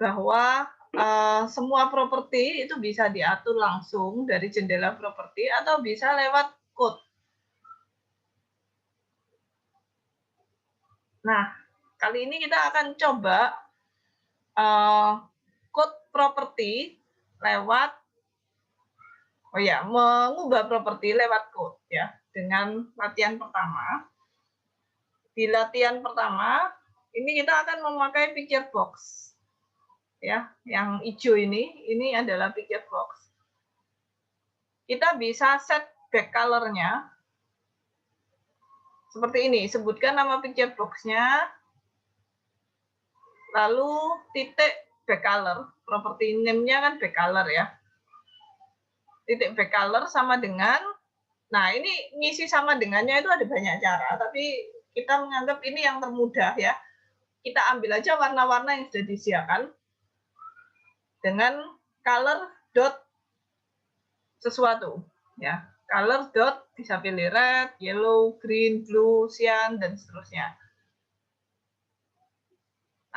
bahwa semua properti itu bisa diatur langsung dari jendela properti atau bisa lewat code. Nah, kali ini kita akan coba code properti lewat mengubah properti lewat code ya, dengan latihan pertama. Di latihan pertama, ini kita akan memakai picture box. Ya, yang hijau ini adalah picture box. Kita bisa set back color-nya seperti ini. Sebutkan nama picture box-nya, lalu titik back color. Property name-nya kan back color ya. Titik back color sama dengan, nah ini ngisi sama dengannya itu ada banyak cara, tapi kita menganggap ini yang termudah ya. Kita ambil aja warna-warna yang sudah disediakan dengan color dot sesuatu ya. Color dot bisa pilih red, yellow, green, blue, cyan, dan seterusnya.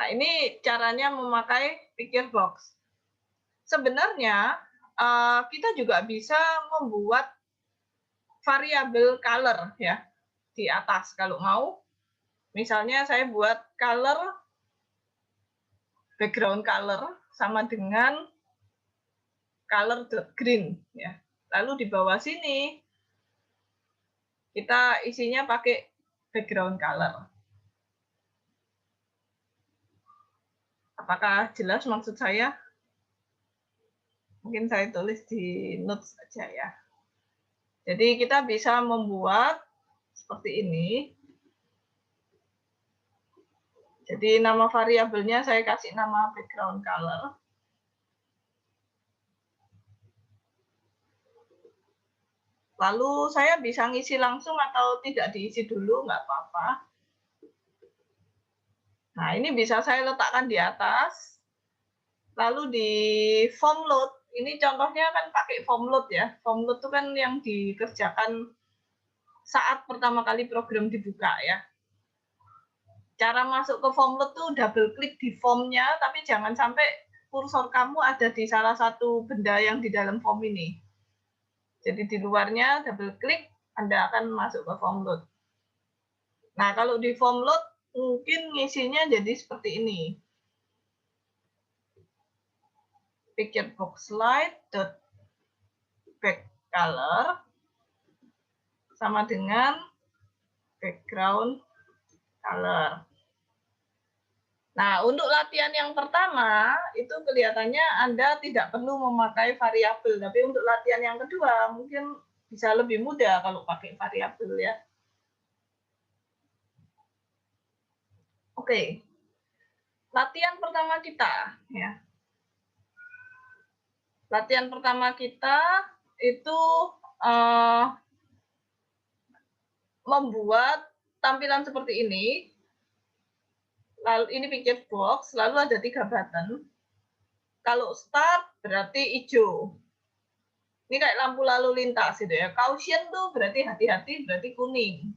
Nah, ini caranya memakai picture box. Sebenarnya kita juga bisa membuat variabel color ya di atas kalau mau. Misalnya saya buat color background color sama dengan color green ya. Lalu di bawah sini kita isinya pakai background color. Apakah jelas maksud saya? Mungkin saya tulis di notes saja ya. Jadi kita bisa membuat seperti ini. Jadi nama variabelnya saya kasih nama background color. Lalu saya bisa ngisi langsung atau tidak diisi dulu, nggak apa-apa. Nah, ini bisa saya letakkan di atas. Lalu di form load, ini contohnya kan pakai form load ya. Form load itu kan yang dikerjakan saat pertama kali program dibuka ya. Cara masuk ke form load tuh double klik di formnya, tapi jangan sampai kursor kamu ada di salah satu benda yang di dalam form ini. Jadi di luarnya double klik, Anda akan masuk ke form load. Nah, kalau di form load mungkin ngisinya jadi seperti ini. Picture box slide dot back color sama dengan background color. Nah, untuk latihan yang pertama, itu kelihatannya Anda tidak perlu memakai variabel. Tapi untuk latihan yang kedua, mungkin bisa lebih mudah kalau pakai variabel ya. Oke. Latihan pertama kita ya. Latihan pertama kita itu membuat tampilan seperti ini. Lalu ini picture box, lalu ada 3 button. Kalau start berarti hijau. Ini kayak lampu lalu lintas gitu ya. Caution tuh berarti hati-hati, berarti kuning.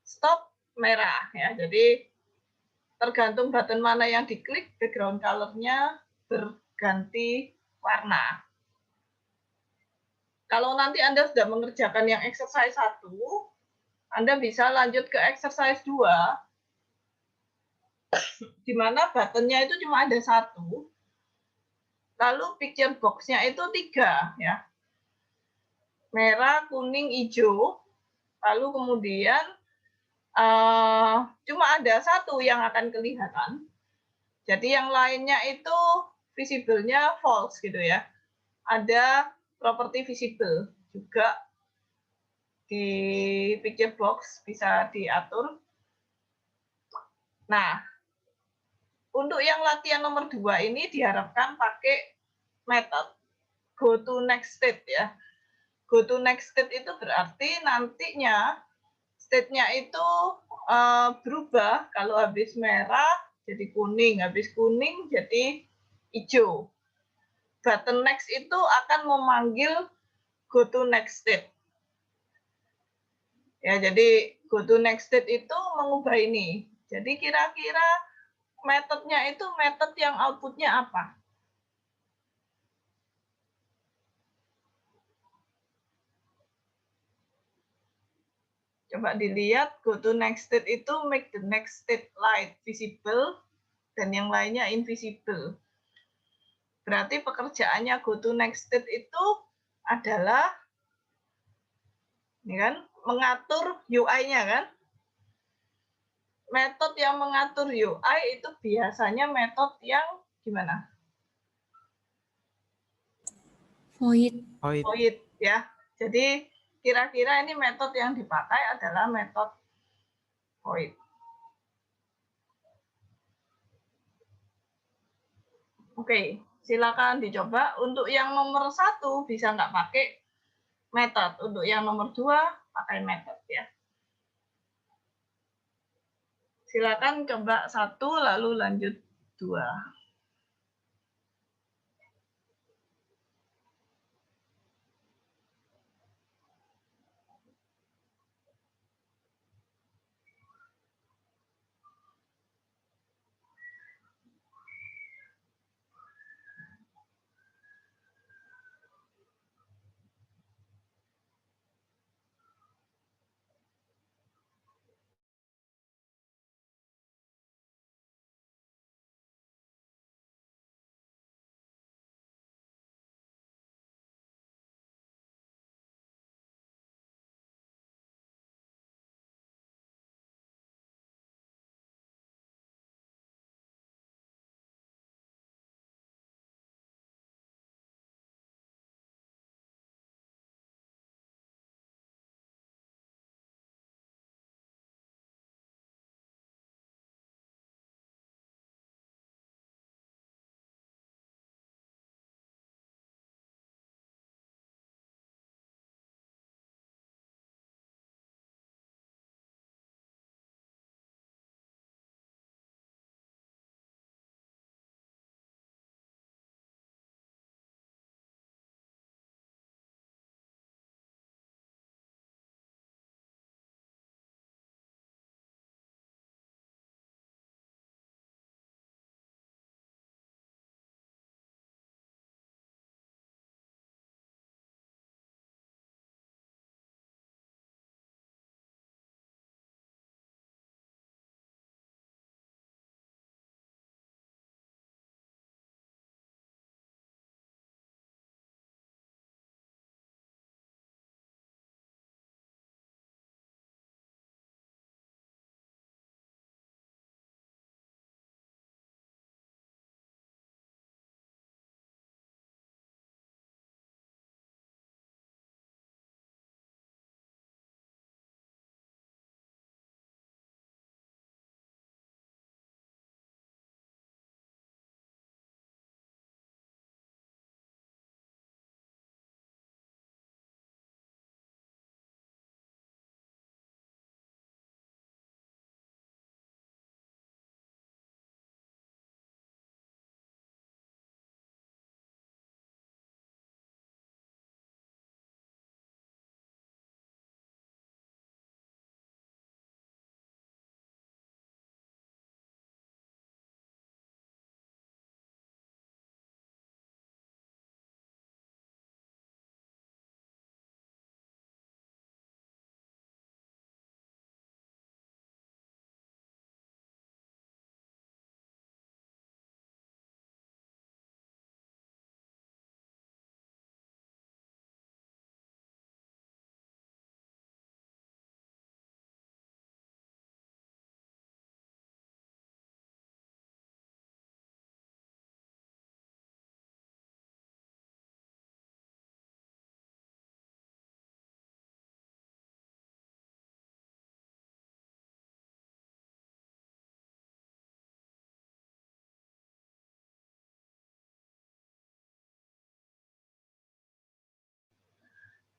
Stop merah ya. Jadi tergantung button mana yang diklik, background color-nya berganti warna. Kalau nanti Anda sudah mengerjakan yang exercise 1, Anda bisa lanjut ke exercise 2, di mana buttonnya itu cuma ada 1, lalu picture box-nya itu 3 ya. Merah, kuning, hijau, lalu kemudian cuma ada 1 yang akan kelihatan. Jadi yang lainnya itu visible-nya false gitu ya. Ada properti visible juga di picture box bisa diatur. Nah, untuk yang latihan nomor 2 ini diharapkan pakai metode go to next state ya. Go to next state itu berarti nantinya state-nya itu berubah kalau habis merah jadi kuning, habis kuning jadi hijau. Button next itu akan memanggil go to next state. Ya, jadi go to next state itu mengubah ini. Jadi kira-kira metodenya itu metode yang outputnya apa? Coba dilihat, go to next state itu make the next state light visible, dan yang lainnya invisible. Berarti pekerjaannya go to next state itu adalah ini kan, mengatur UI-nya kan. Metode yang mengatur UI itu biasanya metode yang gimana? Void. Void ya. Jadi kira-kira ini metode yang dipakai adalah metode void. Oke, silakan dicoba. Untuk yang nomor 1 bisa nggak pakai metode. Untuk yang nomor 2 pakai metode ya. Silakan coba 1 lalu lanjut 2.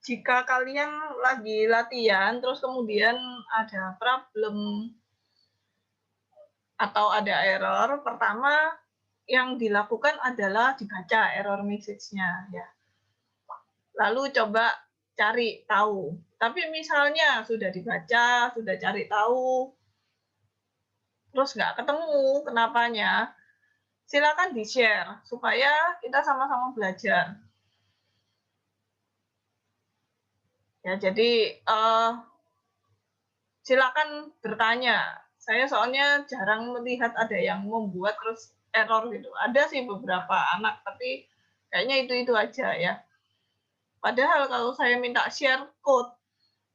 Jika kalian lagi latihan, terus kemudian ada problem atau ada error, pertama yang dilakukan adalah dibaca error message-nya ya. Lalu coba cari tahu. Tapi misalnya sudah dibaca, sudah cari tahu, terus nggak ketemu kenapanya, silakan di-share supaya kita sama-sama belajar. Ya, jadi, silakan bertanya. Saya soalnya jarang melihat ada yang membuat terus error gitu. Ada sih beberapa anak, tapi kayaknya itu-itu aja ya. Padahal kalau saya minta share code,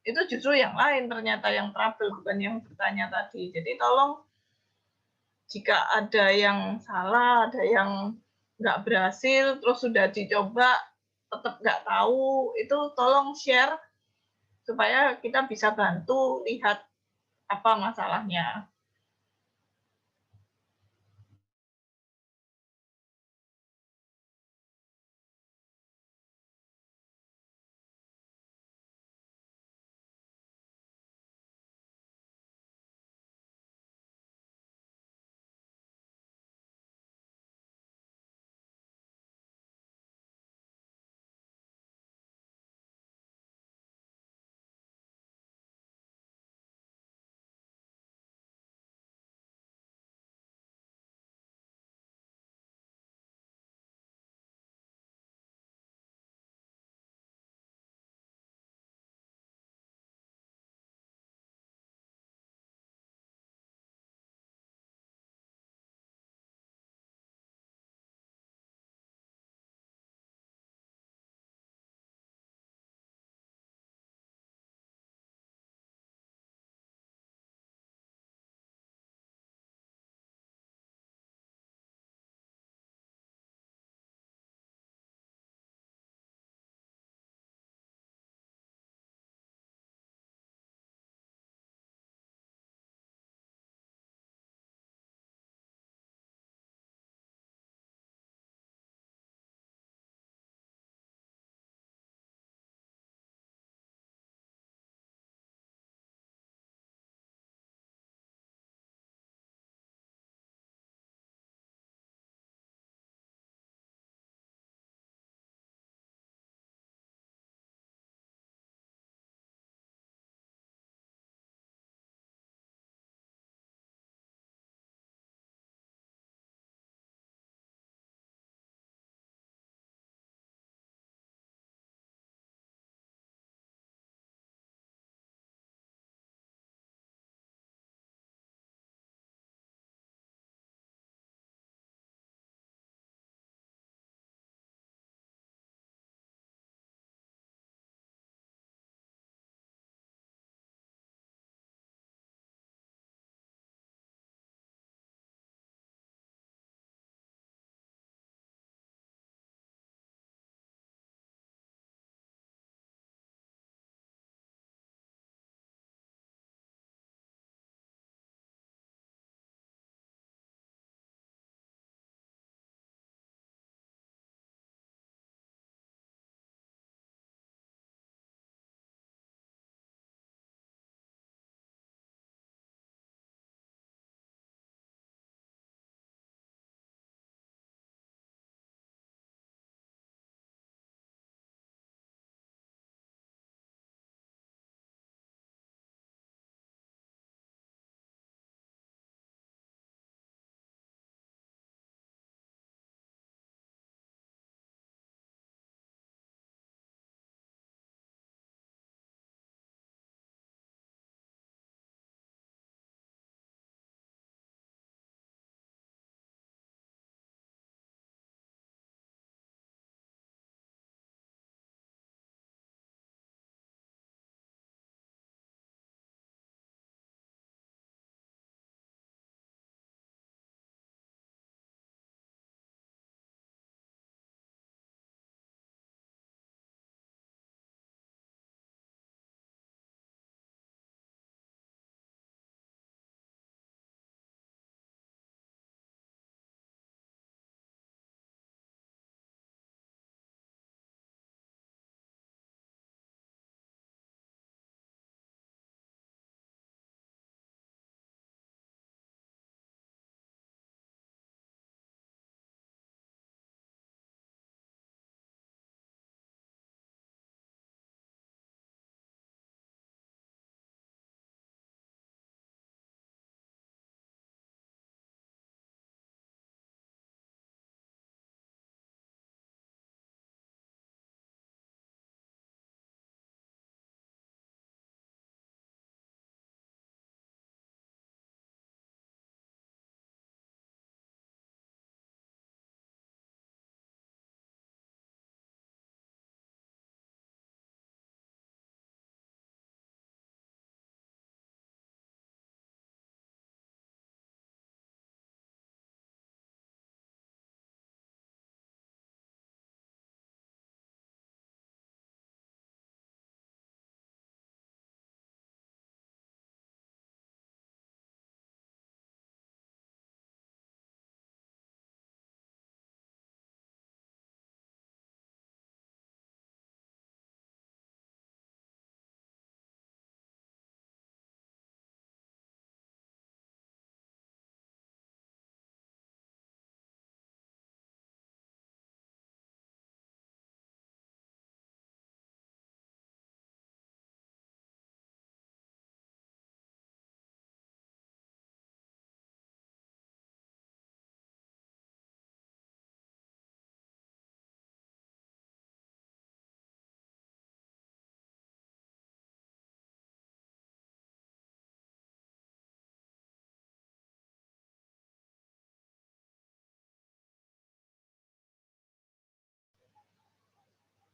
itu justru yang lain ternyata yang trouble, bukan yang bertanya tadi. Jadi tolong jika ada yang salah, ada yang nggak berhasil, terus sudah dicoba tetap nggak tahu, itu tolong share supaya kita bisa bantu lihat apa masalahnya.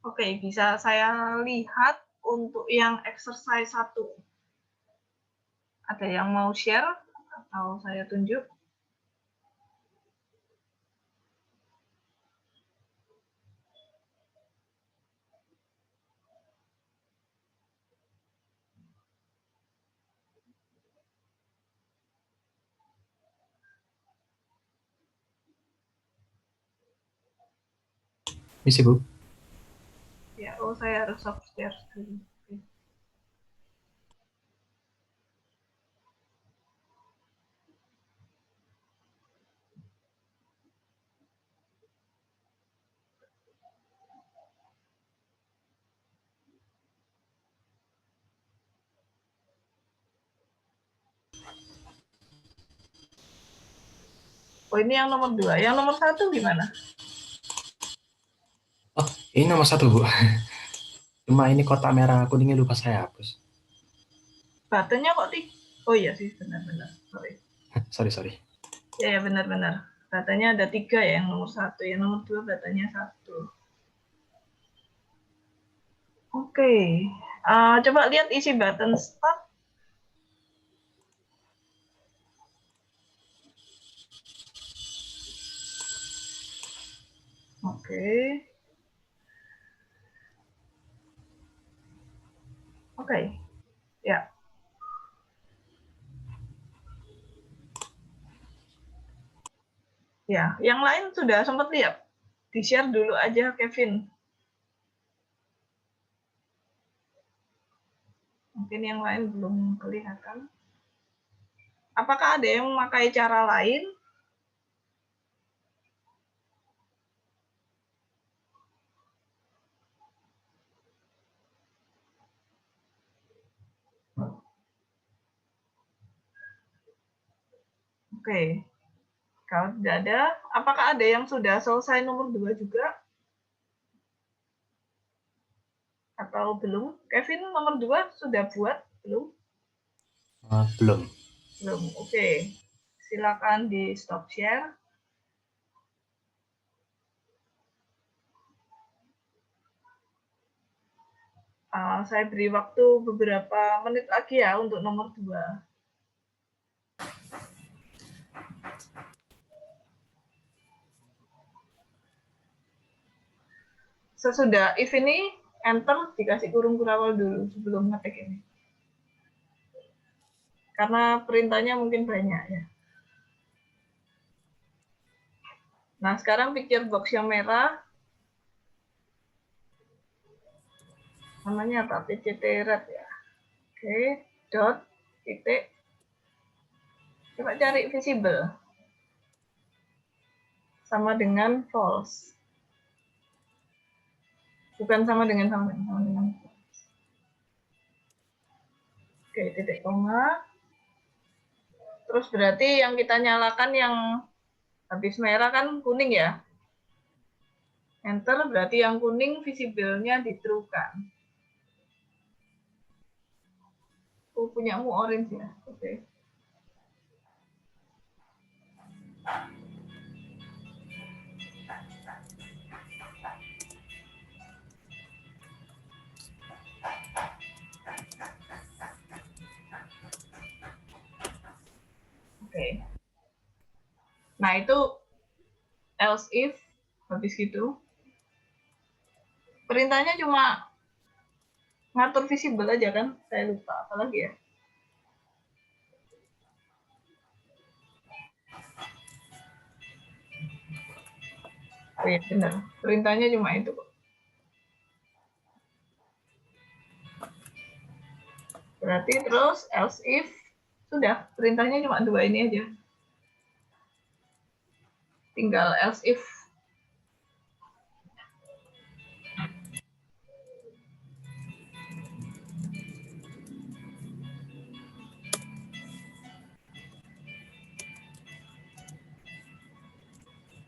Oke, bisa saya lihat untuk yang exercise 1. Ada yang mau share atau saya tunjuk? Misi, Bu. Ya, saya harus stop share dulu. Oh, ini yang nomor 2. Yang nomor 1 gimana? Oh, ini nomor 1, Bu. Cuma ini kotak merah kuningnya lupa saya hapus. Buttonnya kok oh iya sih, benar-benar. Sorry. Ya, benar-benar. Buttonnya ada 3 ya, yang nomor 1. Yang nomor 2 buttonnya 1. Oke. Coba lihat isi button start. Oke. Ya. Ya, yang lain sudah sempat lihat. Di-share dulu aja, Kevin. Mungkin yang lain belum kelihatan. Apakah ada yang memakai cara lain? Oke. Kalau tidak ada, apakah ada yang sudah selesai nomor 2 juga? Atau belum? Kevin, nomor 2 sudah buat? Belum? Belum. Belum, oke. Silakan di stop share. Saya beri waktu beberapa menit lagi ya untuk nomor 2. Sesudah if ini, enter dikasih kurung kurawal dulu sebelum ngetik ini. Karena perintahnya mungkin banyak ya. Nah, sekarang picture box yang merah. Namanya apa? PCT red ya. Oke, dot, titik. Coba cari visible. Sama dengan false. Bukan sama dengan. Oke, titik koma. Terus berarti yang kita nyalakan yang habis merah kan kuning ya. Enter berarti yang kuning visible-nya di true kan. Oh, punyamu orange ya. Oke. Oke. Nah, itu else if habis gitu. Perintahnya cuma ngatur visible aja kan? Saya lupa apalagi ya. Oh iya, benar. Perintahnya cuma itu. Berarti terus else if sudah, perintahnya cuma 2 ini aja. Tinggal else if.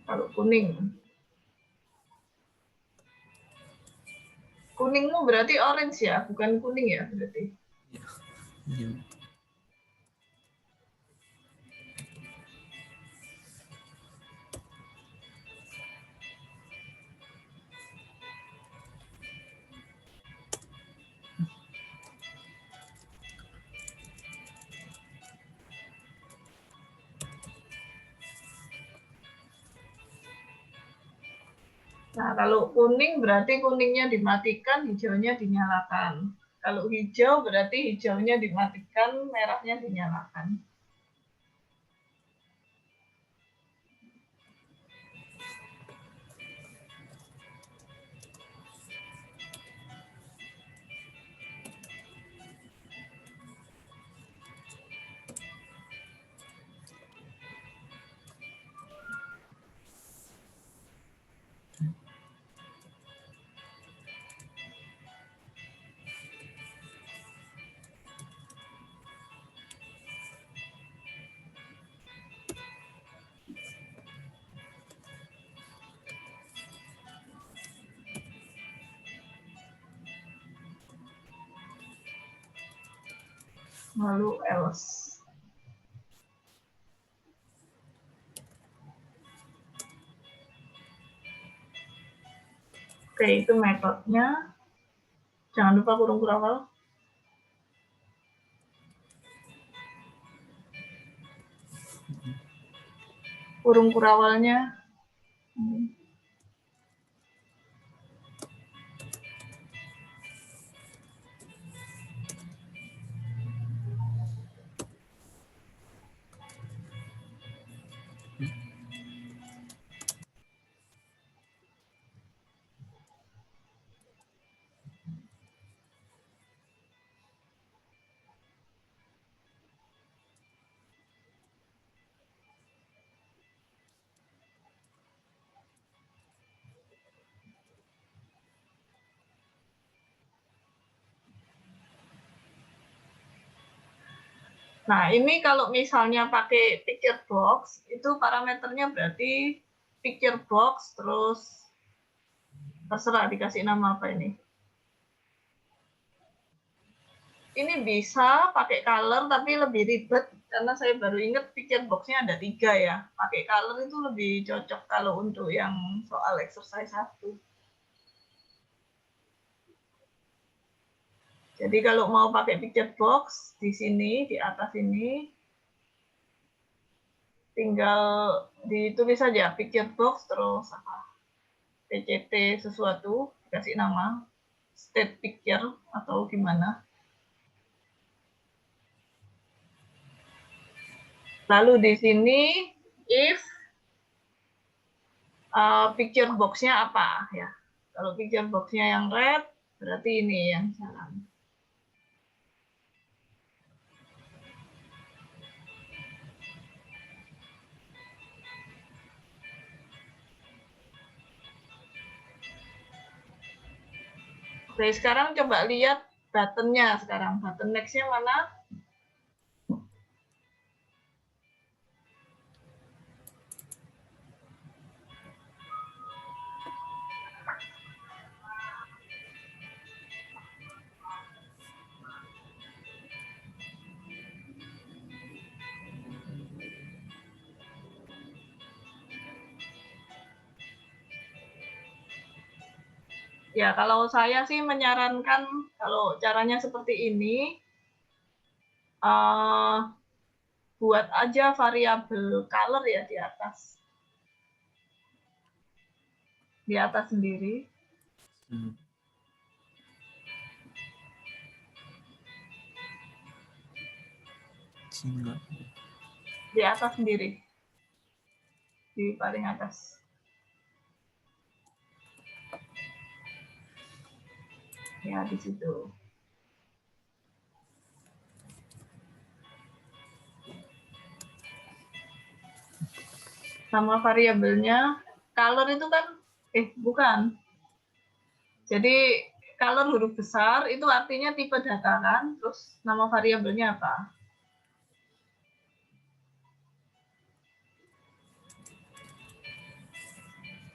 Kalau kuning. Kuningmu berarti orange ya, bukan kuning ya berarti. Ya. Nah, kalau kuning berarti kuningnya dimatikan, hijaunya dinyalakan. Kalau hijau berarti hijaunya dimatikan, merahnya dinyalakan. Lalu else. Oke, itu metodenya. Jangan lupa kurung kurawal. Kurung kurawalnya. Nah, ini kalau misalnya pakai picture box, itu parameternya berarti picture box, terus terserah dikasih nama apa ini. Ini bisa pakai color, tapi lebih ribet, karena saya baru ingat picture box-nya ada 3 ya. Pakai color itu lebih cocok kalau untuk yang soal exercise 1. Jadi kalau mau pakai picture box, di sini, di atas ini, tinggal ditulis saja picture box terus apa PCT sesuatu, dikasih nama state picture atau gimana. Lalu di sini if picture box-nya apa ya. Kalau picture box-nya yang red, berarti ini yang jalan. Oke, sekarang coba lihat button-nya sekarang. Button next-nya mana? Ya, kalau saya sih menyarankan kalau caranya seperti ini, buat aja variabel color ya di atas. Di atas sendiri. Di atas sendiri. Di paling atas. Ya, di situ. Sama variabelnya, color itu kan, bukan. Jadi, color huruf besar itu artinya tipe data kan, terus nama variabelnya apa?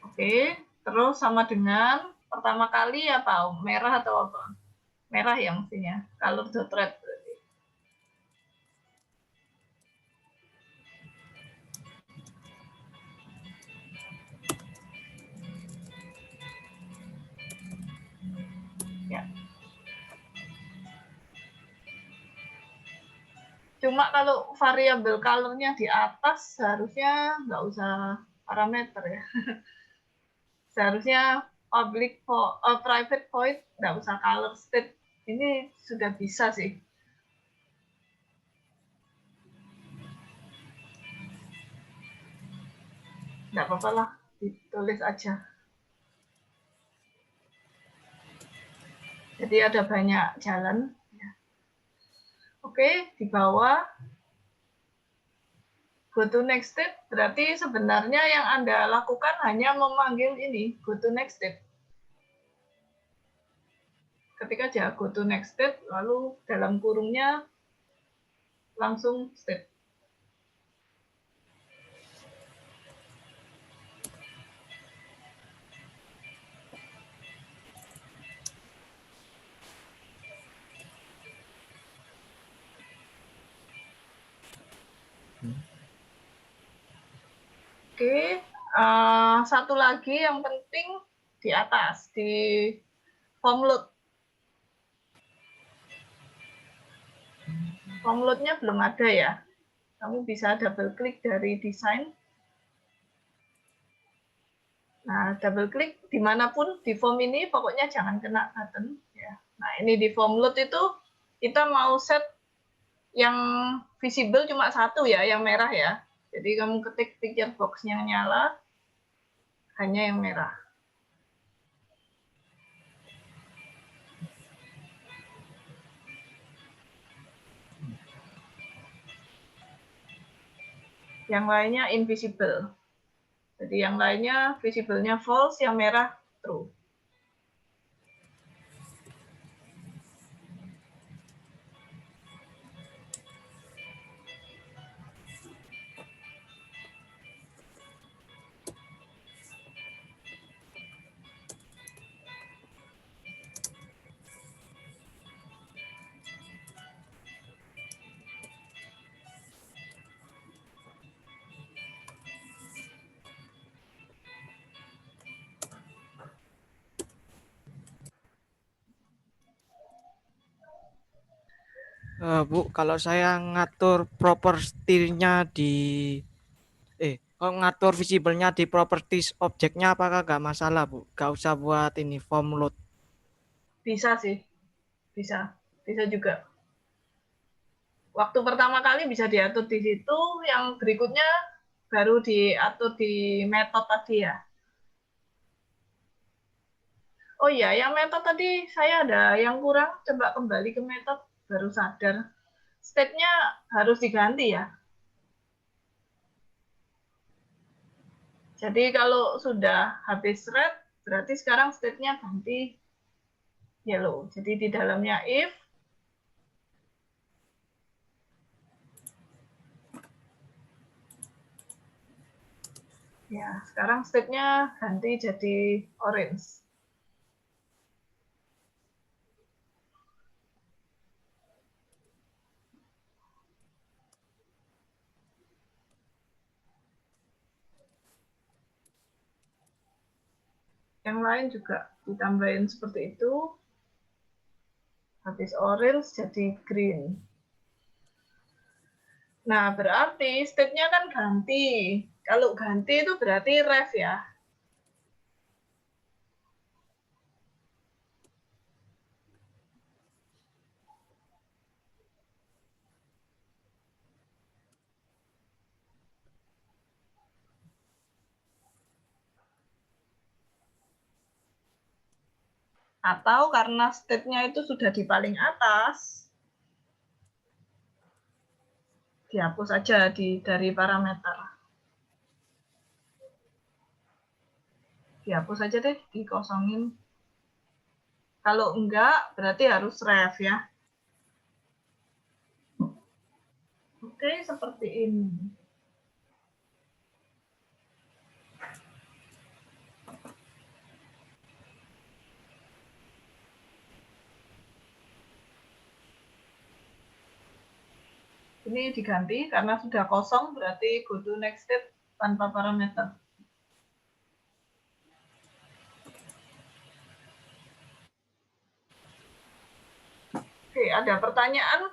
Oke, terus sama dengan pertama kali apa? Merah atau apa? Merah ya mestinya, color.red. Ya. Cuma kalau variabel color-nya di atas, seharusnya nggak usah parameter ya. Seharusnya private void nggak usah color state. Ini sudah bisa sih. Nggak apa-apa lah, ditulis aja. Jadi ada banyak jalan. Oke, di bawah go to next step berarti sebenarnya yang Anda lakukan hanya memanggil ini, go to next step. Ketik aja go to next step, lalu dalam kurungnya langsung step. Oke, satu lagi yang penting di atas, di form load. Form load-nya belum ada ya. Kamu bisa double klik dari desain. Nah, double klik dimanapun di form ini, pokoknya jangan kena button. Ya. Nah, ini di form load itu kita mau set yang visible cuma satu ya, yang merah ya. Jadi kamu ketik picture box-nya nyala, hanya yang merah. Yang lainnya invisible. Jadi yang lainnya visible-nya false, yang merah true. Bu, kalau saya ngatur propertinya kalau ngatur visible-nya di properties objeknya apakah nggak masalah, Bu? Nggak usah buat ini form load. Bisa sih, bisa juga. Waktu pertama kali bisa diatur di situ, yang berikutnya baru diatur di metode tadi ya. Oh iya, yang metode tadi saya ada yang kurang, coba kembali ke metode, baru sadar. State-nya harus diganti ya. Jadi kalau sudah habis red, berarti sekarang state-nya ganti yellow. Jadi di dalamnya if, ya sekarang state-nya ganti jadi orange. Yang lain juga ditambahin seperti itu. Habis orange jadi green. Nah, berarti state-nya kan ganti. Kalau ganti itu berarti ref ya. Atau karena state-nya itu sudah di paling atas, dihapus aja dari parameter. Dihapus aja deh, dikosongin. Kalau enggak, berarti harus ref ya. Oke, seperti ini. Ini diganti karena sudah kosong, berarti go to next step tanpa parameter. Oke, ada pertanyaan?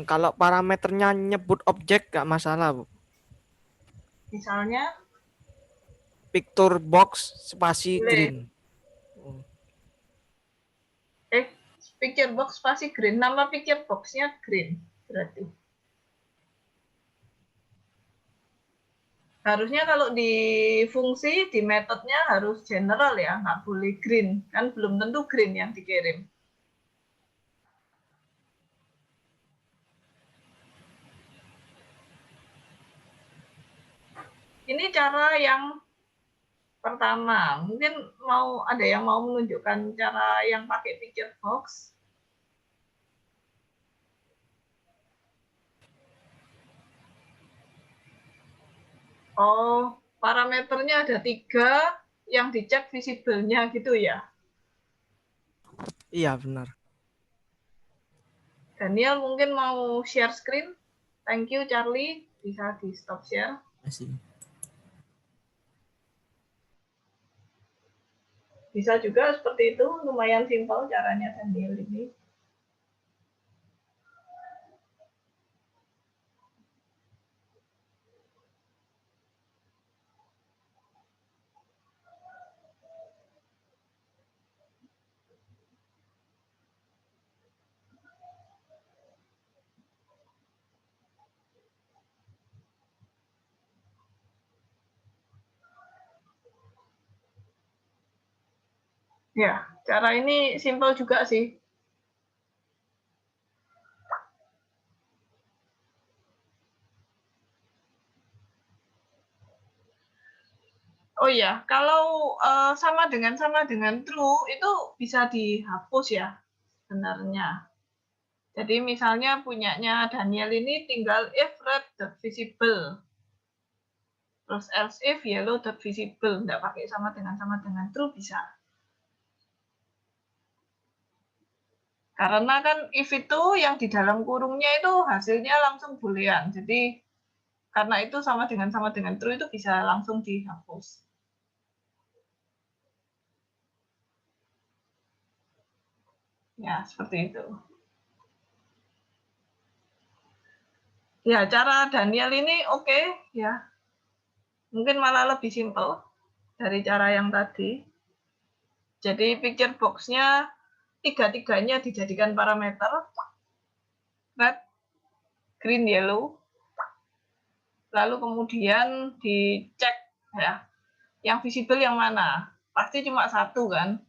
Kalau parameternya nyebut objek nggak masalah, Bu. Misalnya, Picture box spasi boleh. green. Picture box pasti green. Nama picture boxnya green berarti. Harusnya kalau di fungsi, di metodenya harus general ya, nggak boleh green. Kan belum tentu green yang dikirim. Ini cara yang pertama. Mungkin ada yang mau menunjukkan cara yang pakai picture box. Oh, parameternya ada 3, yang dicek visible-nya gitu ya. Iya, benar. Daniel mungkin mau share screen. Thank you, Charlie. Bisa di stop share. Masih. Bisa juga seperti itu, lumayan simpel caranya Daniel ini. Ya, cara ini simpel juga sih. Oh iya, kalau sama dengan true itu bisa dihapus ya sebenarnya. Jadi misalnya punyanya Daniel ini tinggal if red.visible. Terus else if yellow.visible. Nggak pakai sama dengan true bisa. Karena kan if itu yang di dalam kurungnya itu hasilnya langsung boolean. Jadi karena itu sama dengan true itu bisa langsung dihapus. Ya, seperti itu. Ya, cara Daniel ini oke, ya. Mungkin malah lebih simpel dari cara yang tadi. Jadi picture box-nya tiga-tiganya dijadikan parameter. Red, green, yellow. Lalu kemudian dicek ya. Yang visible yang mana? Pasti cuma satu kan?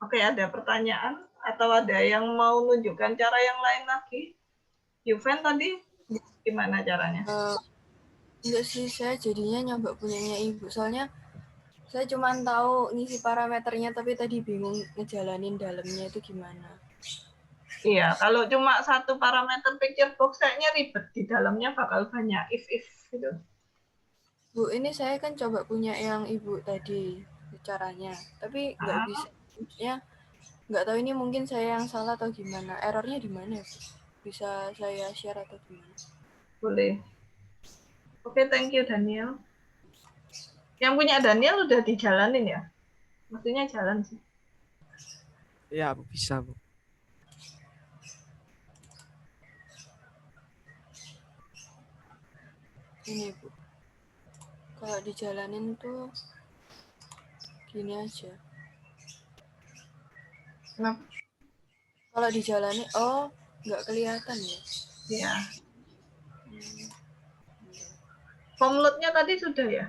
Oke, ada pertanyaan atau ada yang mau menunjukkan cara yang lain lagi? Yuven tadi gimana caranya? Enggak sih, saya jadinya nyoba punyanya ibu. Soalnya saya cuma tahu ngisi parameternya, tapi tadi bingung ngejalanin dalamnya itu gimana. Iya, kalau cuma satu parameter picture box kayaknya ribet. Di dalamnya bakal banyak if gitu. Bu, ini saya kan coba punya yang ibu tadi caranya, tapi nggak bisa. Ya, nggak tahu ini mungkin saya yang salah atau gimana. Errornya di mana, Bu? Bisa saya share atau gimana? Boleh. Oke, thank you Daniel. Yang punya Daniel udah dijalanin ya? Maksudnya jalan sih. Iya, Bu, bisa, Bu. Ini, Bu. Kalau dijalanin tuh gini aja. Kenapa? Kalau dijalanin, oh, nggak kelihatan ya? Ya. Form load-nya tadi sudah ya?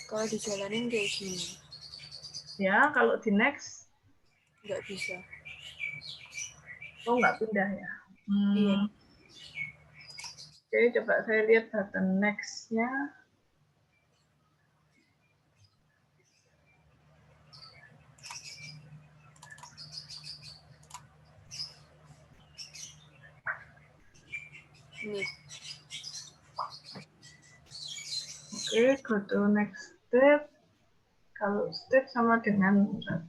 Kalau dijalanin kayak gini. Ya, kalau di next. Nggak bisa. Oh, nggak pindah ya? Iya. Oke, coba saya lihat button next-nya. Ini. Oke, go to next state, kalau state sama dengan red.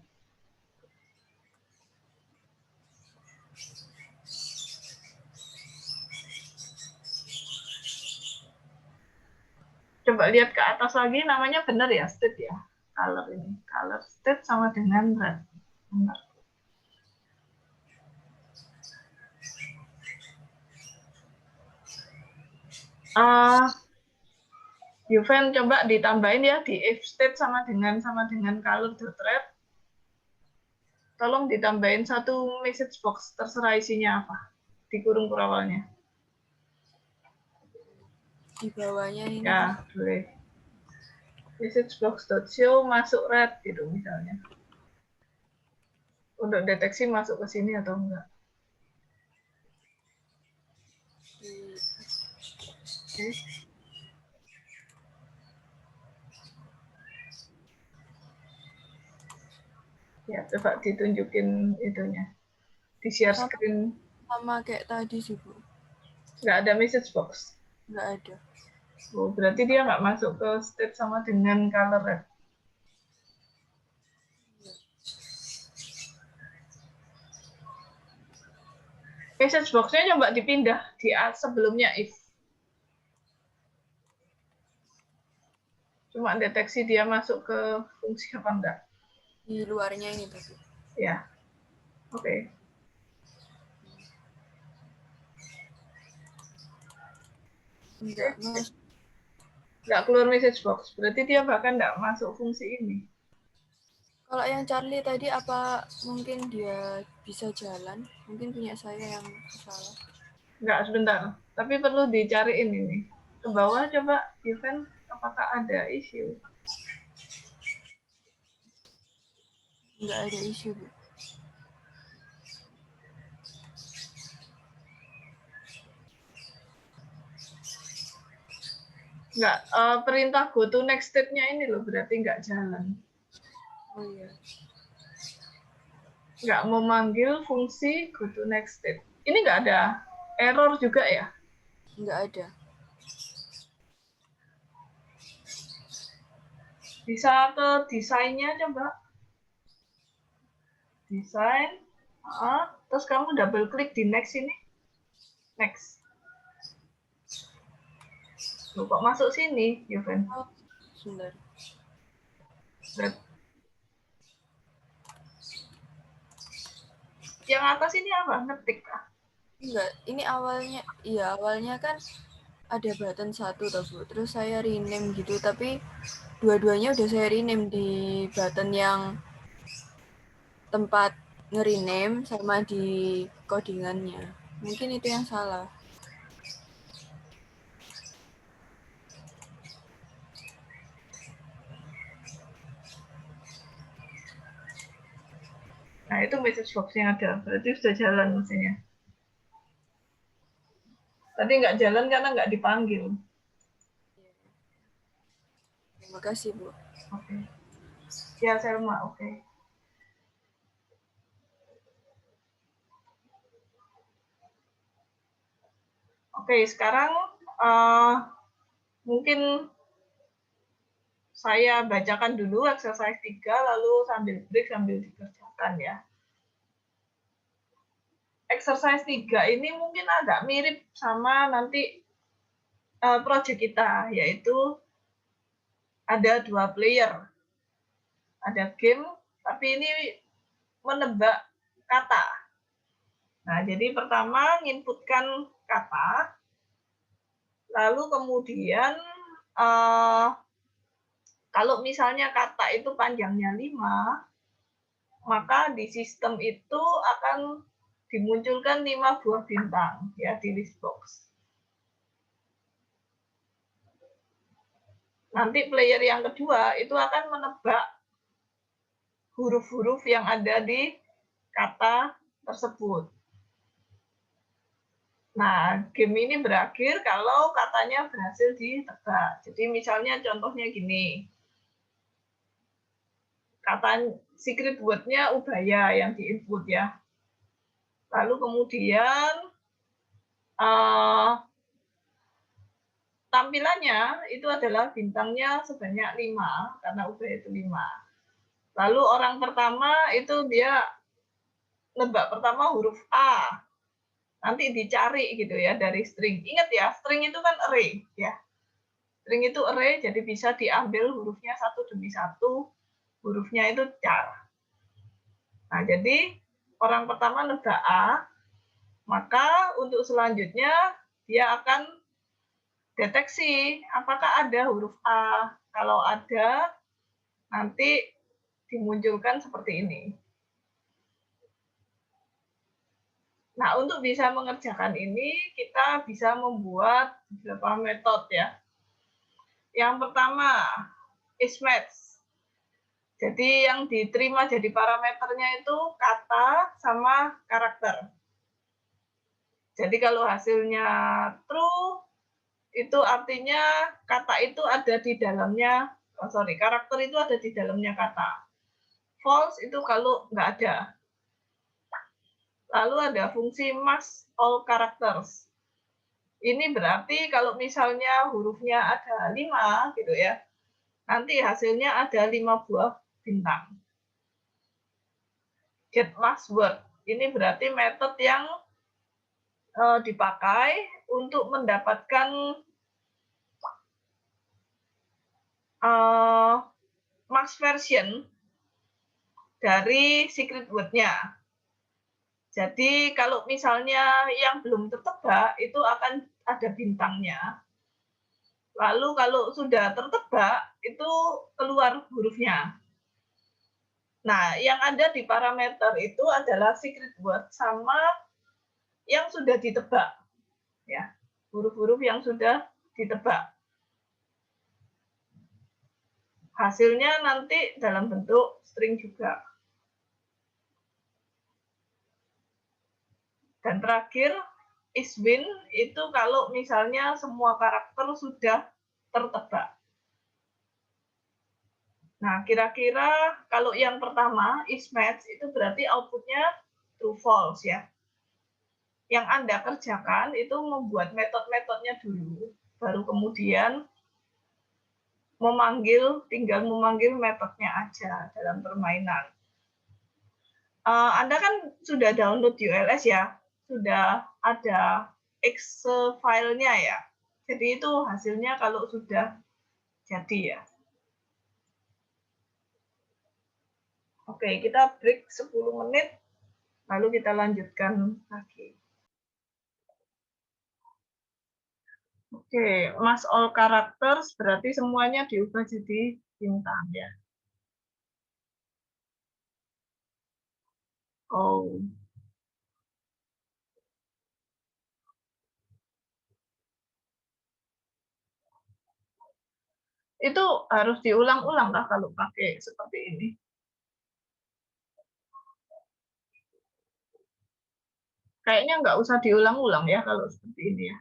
Coba lihat ke atas lagi, namanya benar ya, state ya. Color ini, color state sama dengan red. Benar. Yuven coba ditambahin ya di if state sama dengan color.red. Tolong ditambahin satu message box, terserah isinya apa di kurung awalnya. Di bawahnya ini. Ya, boleh. Message box.show masuk red gitu misalnya. Untuk deteksi masuk ke sini atau enggak. Oke. Ya, coba ditunjukin itunya. Di share screen. Sama kayak tadi sih, Bu. Nggak ada message box. Nggak ada. Oh, berarti dia nggak masuk ke state sama dengan color red. Message box-nya coba dipindah di sebelumnya if. Cuma deteksi dia masuk ke fungsi apa enggak. Di luarnya ini tapi. Ya. Oke. Enggak masuk. Nggak keluar message box. Berarti dia bahkan nggak masuk fungsi ini. Kalau yang Charlie tadi apa mungkin dia bisa jalan? Mungkin punya saya yang salah. Nggak, sebentar. Tapi perlu dicariin ini. Ke bawah coba, Yuven, apakah ada issue? Nggak ada isu, Bu. Nggak, perintah go to next state-nya ini loh, berarti nggak jalan. Oh iya. Nggak memanggil fungsi go to next state. Ini nggak ada error juga ya? Nggak ada. Bisa ke desainnya coba. Desain. Terus kamu double klik di next ini. Next. Loh, kok masuk sini, Yuven? Oh, sebentar. Yang atas ini apa? Ngetik kah? Enggak, ini awalnya kan ada button satu toh, Bu. Terus saya rename gitu, tapi dua-duanya udah saya rename di button yang tempat nge-rename sama di codingannya. Mungkin itu yang salah. Nah, itu message box yang ada. Berarti sudah jalan mesinnya. Tadi nggak jalan karena nggak dipanggil. Terima kasih, Bu. Oke. Ya, Selma. Oke. Oke, sekarang mungkin saya bacakan dulu exercise 3, lalu sambil break, sambil dikerjakan ya. Exercise 3 ini mungkin agak mirip sama nanti project kita, yaitu ada 2 player. Ada game, tapi ini menebak kata. Nah, jadi pertama inputkan kata, lalu kemudian kalau misalnya kata itu panjangnya 5, maka di sistem itu akan dimunculkan 5 buah bintang ya di list box. Nanti player yang kedua itu akan menebak huruf-huruf yang ada di kata tersebut. Nah, game ini berakhir kalau katanya berhasil ditebak. Jadi misalnya contohnya gini. Kata secret word-nya Ubaya yang diinput ya. Lalu kemudian tampilannya itu adalah bintangnya sebanyak 5 karena UBA itu 5. Lalu orang pertama itu dia nebak pertama huruf A. Nanti dicari gitu ya dari string. Ingat ya, string itu kan array ya. String itu array, jadi bisa diambil hurufnya satu demi satu. Hurufnya itu char. Nah, jadi orang pertama nebak A, maka untuk selanjutnya dia akan deteksi apakah ada huruf A. Kalau ada, nanti dimunculkan seperti ini. Nah, untuk bisa mengerjakan ini, kita bisa membuat beberapa metode ya. Yang pertama, isMatch. Jadi yang diterima jadi parameternya itu kata sama karakter. Jadi kalau hasilnya true, itu artinya kata itu ada di dalamnya, karakter itu ada di dalamnya kata. False itu kalau nggak ada. Lalu ada fungsi match all characters. Ini berarti kalau misalnya hurufnya ada 5 gitu ya, nanti hasilnya ada 5 buah bintang. Get last word. Ini berarti metode yang dipakai untuk mendapatkan max version dari secret word-nya. Jadi kalau misalnya yang belum tertebak itu akan ada bintangnya. Lalu kalau sudah tertebak itu keluar hurufnya. Nah, yang ada di parameter itu adalah secret word sama yang sudah ditebak. Ya, huruf-huruf yang sudah ditebak. Hasilnya nanti dalam bentuk string juga. Dan terakhir, isWin itu kalau misalnya semua karakter sudah tertebak. Nah, kira-kira kalau yang pertama, isMatch, itu berarti outputnya true false ya. Yang Anda kerjakan itu membuat metode-metodenya dulu, baru kemudian tinggal memanggil metodenya aja dalam permainan. Anda kan sudah download ULS ya, sudah ada exe filenya ya. Jadi itu hasilnya kalau sudah jadi ya. Oke, kita break 10 menit, lalu kita lanjutkan lagi. Oke, match all characters berarti semuanya diubah jadi bintang ya. Oh. Itu harus diulang-ulang lah kalau pakai seperti ini. Kayaknya nggak usah diulang-ulang ya kalau seperti ini ya.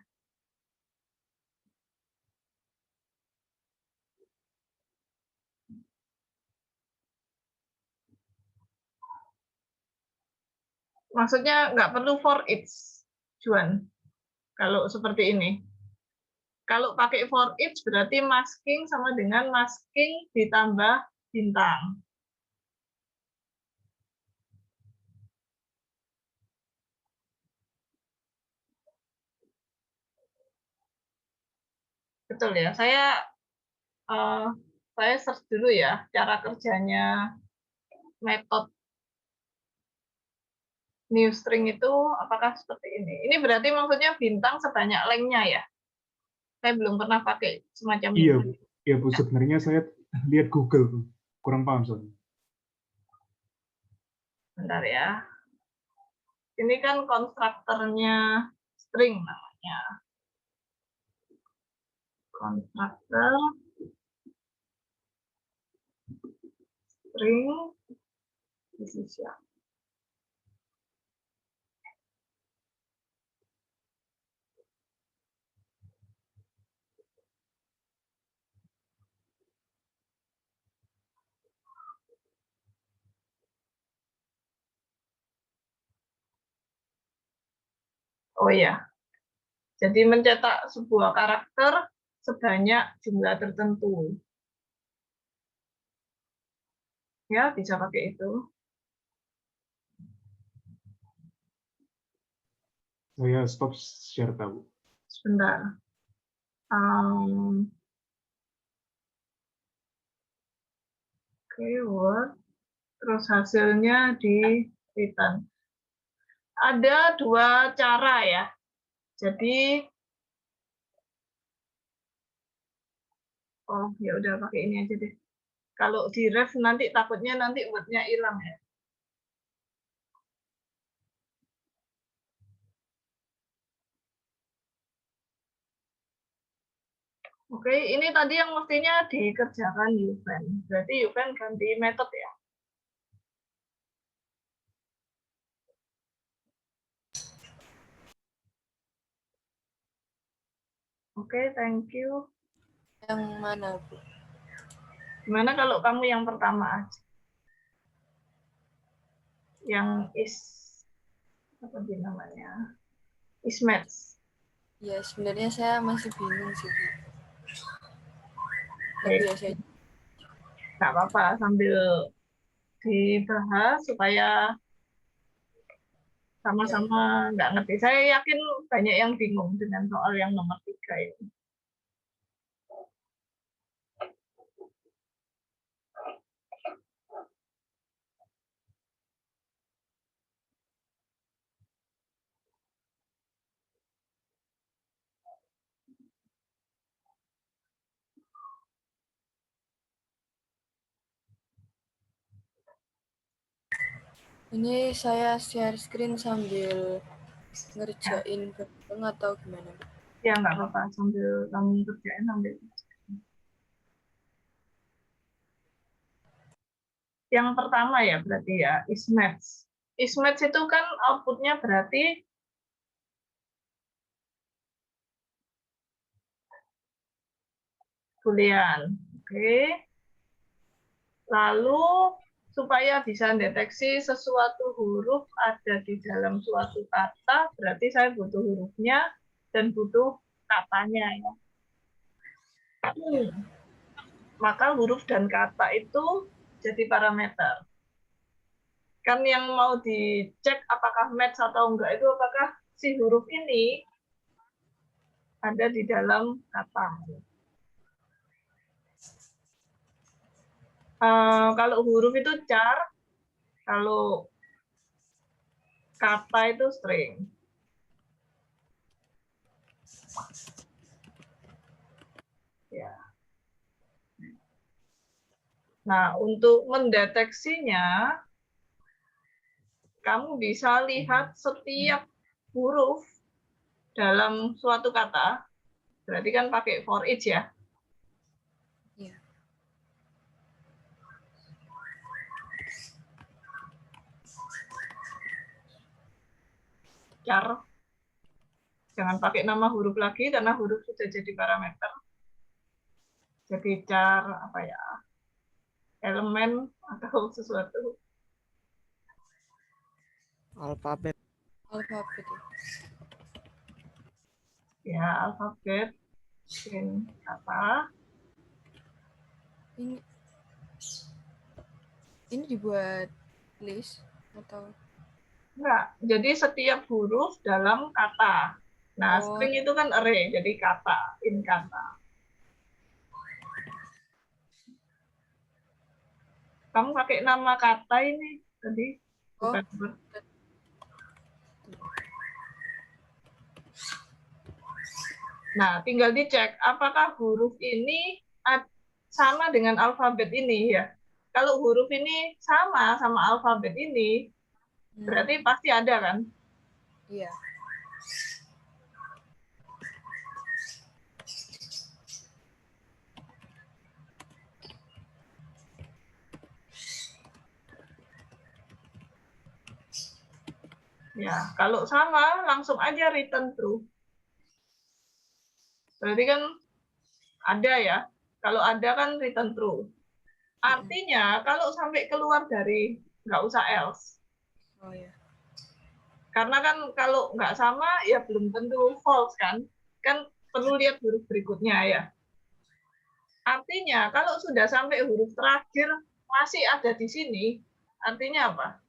Maksudnya nggak perlu for each, Juan, kalau seperti ini. Kalau pakai for each berarti masking sama dengan masking ditambah bintang. Betul ya, saya search dulu ya cara kerjanya metode new string itu apakah seperti ini. Ini berarti maksudnya bintang sebanyak lengthnya ya. Saya belum pernah pakai semacam ini. Iya, Bu. Iya, Bu. Sebenarnya saya lihat Google, Bu. Kurang paham soalnya. Bentar ya. Ini kan konstruktornya string namanya. Konstruktor string decision. Oh ya. Jadi mencetak sebuah karakter sebanyak jumlah tertentu. Ya, bisa pakai itu. Saya stop share tahu. Sebentar. Oke, Word. Terus hasilnya di return. Ada dua cara ya. Jadi, oh ya udah pakai ini aja deh. Kalau di ref nanti takutnya nanti Word-nya hilang ya. Oke, ini tadi yang mestinya dikerjakan Yuven. Berarti Yuven ganti metode ya. Oke, thank you. Yang mana, Bu? Gimana kalau kamu yang pertama aja? Yang apa sih namanya? Match. Ya, sebenarnya saya masih bingung sih, Bu. Oke. Tapi ya saya Nggak apa-apa, sambil dibahas supaya sama-sama nggak ngerti. Saya yakin banyak yang bingung dengan soal yang nomor 3 ini. ini saya share screen sambil ngerjain bareng atau gimana, Bu? Ya nggak apa-apa, sambil kamu kerjain sambil. Yang pertama ya berarti ya, match. Match itu kan outputnya berarti Boolean. Oke. Lalu supaya bisa deteksi sesuatu huruf ada di dalam suatu kata, berarti saya butuh hurufnya dan butuh katanya ya. Maka huruf dan kata itu jadi parameter. Kan yang mau dicek apakah match atau enggak itu apakah si huruf ini ada di dalam kata. Kalau huruf itu char, kalau kata itu string. Ya. Nah, untuk mendeteksinya, kamu bisa lihat setiap huruf dalam suatu kata, berarti kan pakai for each ya. Iya. Char. Jangan pakai nama huruf lagi karena huruf sudah jadi parameter. Jadi char apa ya? Elemen atau sesuatu. Alfabet. Alfabet ya. Ya, alfabet. String kata. Ini dibuat list atau Enggak, jadi setiap huruf dalam kata. Nah, Oh. string itu kan array, jadi kata, in kata. Kamu pakai nama kata ini tadi? Oh. Bukan. Nah, tinggal dicek apakah huruf ini sama dengan alfabet ini ya. Kalau huruf ini sama alfabet ini, berarti pasti ada kan? Iya. Ya, kalau sama langsung aja return true. Berarti kan ada ya. Kalau ada kan return true. Artinya kalau sampai keluar dari nggak usah else. Oh ya. Karena kan kalau nggak sama ya belum tentu false kan. Kan perlu lihat huruf berikutnya ya. Artinya kalau sudah sampai huruf terakhir masih ada di sini, artinya apa?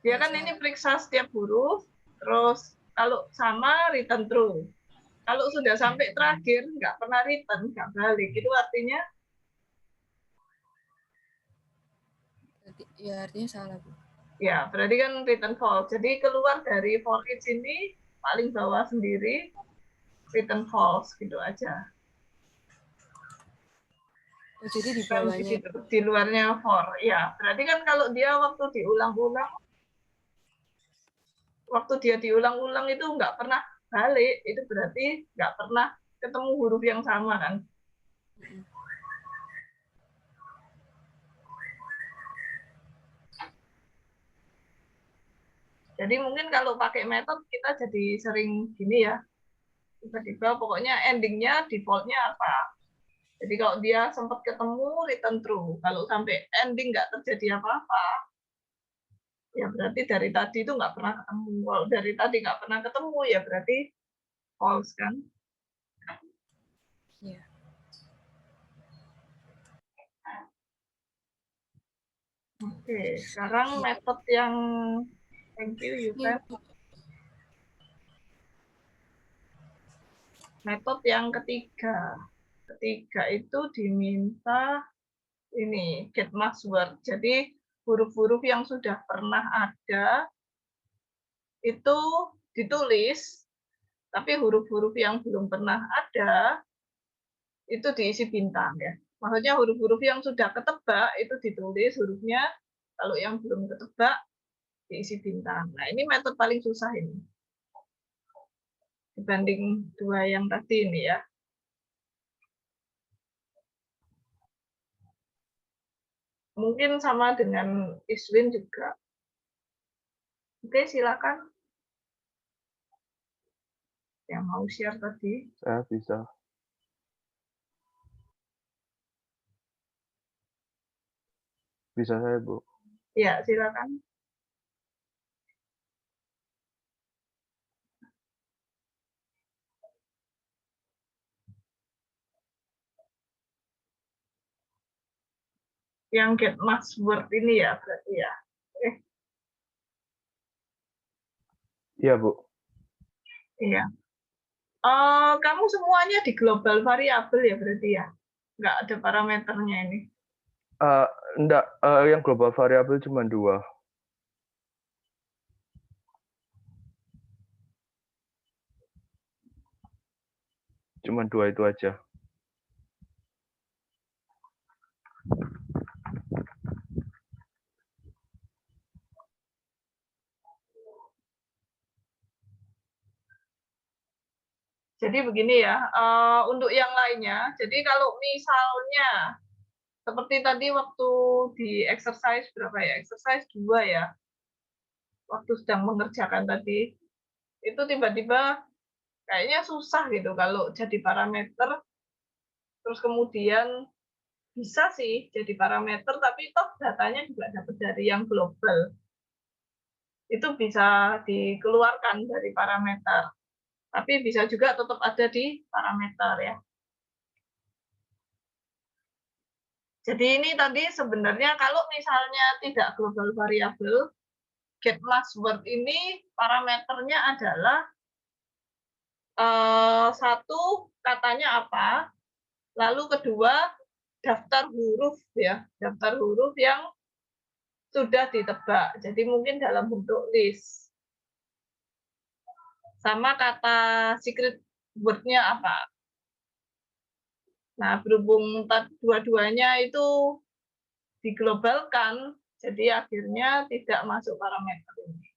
Dia kan ini periksa setiap huruf, terus kalau sama return true. Kalau sudah sampai terakhir nggak pernah return, nggak balik, itu artinya Ya artinya salah, Bu. ya berarti kan return false. Jadi keluar dari for each ini paling bawah sendiri return false gitu aja. Oh, jadi di Kan bawahnya. gitu, di luarnya for. Ya, berarti kan kalau dia waktu diulang-ulang itu nggak pernah balik, itu berarti nggak pernah ketemu huruf yang sama kan. Jadi mungkin kalau pakai metode kita jadi sering gini ya, tiba-tiba pokoknya endingnya defaultnya apa. Jadi kalau dia sempat ketemu return true, kalau sampai ending nggak terjadi apa-apa, ya berarti dari tadi itu nggak pernah ketemu. Kalau dari tadi nggak pernah ketemu, ya berarti false kan. Iya. Oke, sekarang metode yang thank you, Yuven. Metode yang ketiga. Ketiga itu diminta ini get mask word. Jadi huruf-huruf yang sudah pernah ada itu ditulis, tapi huruf-huruf yang belum pernah ada itu diisi bintang ya. Maksudnya huruf-huruf yang sudah ketebak itu ditulis hurufnya, kalau yang belum ketebak diisi bintang. Nah, ini metode paling susah ini. Dibanding dua yang tadi ini ya. Mungkin sama dengan Iswin juga. Oke, silakan. Yang mau share tadi. Saya bisa. Bisa saya, Bu. Ya, silakan. Yang get mask word ini ya berarti ya. Iya, Bu. Iya. Kamu semuanya di global variabel ya berarti ya? Nggak ada parameternya ini. Enggak, yang global variabel cuma 2. Cuma 2 itu aja. Jadi begini ya, untuk yang lainnya, jadi kalau misalnya seperti tadi waktu di exercise berapa ya? Exercise 2 ya. Waktu sedang mengerjakan tadi, itu tiba-tiba kayaknya susah gitu kalau jadi parameter, terus kemudian bisa sih jadi parameter, tapi toh datanya juga dapat dari yang global. Itu bisa dikeluarkan dari parameter. Tapi bisa juga tetap ada di parameter ya. Jadi ini tadi sebenarnya kalau misalnya tidak global variable, get mask word ini parameternya adalah satu katanya apa, lalu kedua daftar huruf ya, daftar huruf yang sudah ditebak. Jadi mungkin dalam bentuk list. Sama kata secret word-nya apa. Nah, berhubung dua-duanya itu diglobalkan, jadi akhirnya tidak masuk parameter ini.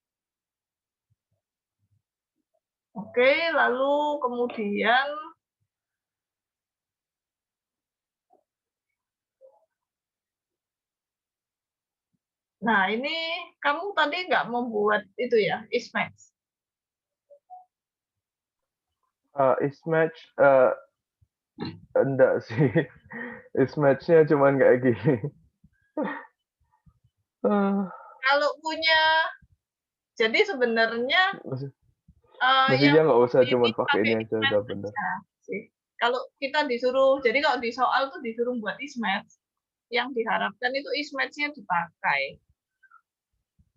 Oke, lalu kemudian nah ini kamu tadi nggak membuat itu ya, is match. Is match, enggak sih. Is match-nya cuman kayak gini. Kalau punya, jadi sebenarnya Mestinya nggak usah ini cuman pakai ini pakai aja, udah bener. sih. Kalau kita disuruh, jadi kalau di soal tuh disuruh buat ismatch, yang diharapkan itu ismatch-nya dipakai.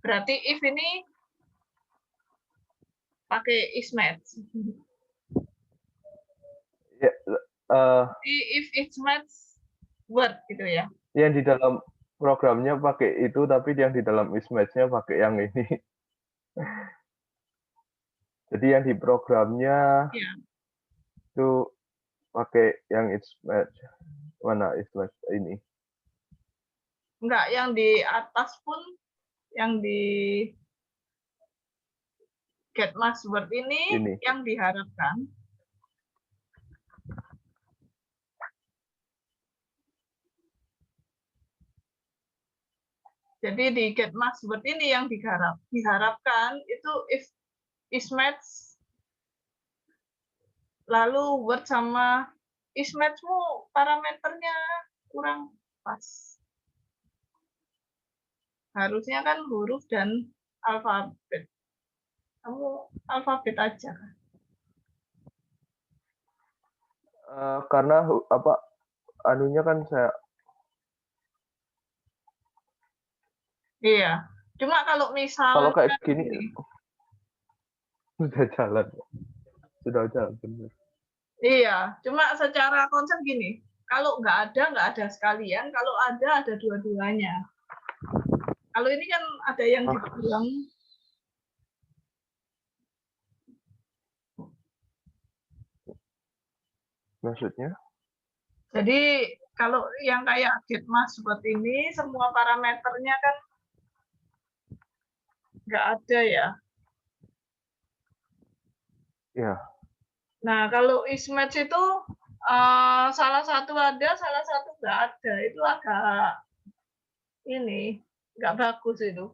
Berarti if ini pakai ismatch. Ya, If ismatch word gitu ya. yang di dalam programnya pakai itu, tapi yang di dalam mismatch-nya pakai yang ini. Jadi yang di programnya Ya. itu pakai yang mismatch. Mana mismatch ini? Enggak, yang di atas pun, yang di get mass word ini yang diharapkan. Jadi di get mass word ini yang diharapkan itu if ismatch lalu word sama ismatch-mu parameternya kurang pas. Harusnya kan huruf dan alfabet. Kamu alfabet aja. Karena apa anunya kan saya Iya. Cuma kalau misalnya kalau kayak gini sudah jalan benar. Iya, cuma secara konsep gini, kalau nggak ada sekalian, kalau ada dua-duanya. Kalau ini kan ada yang dibilang Maksudnya? jadi kalau yang kayak get mass seperti ini, semua parameternya kan nggak ada ya. Ya. Nah, kalau ismatch itu salah satu ada, salah satu nggak ada. Itu agak ini nggak bagus itu.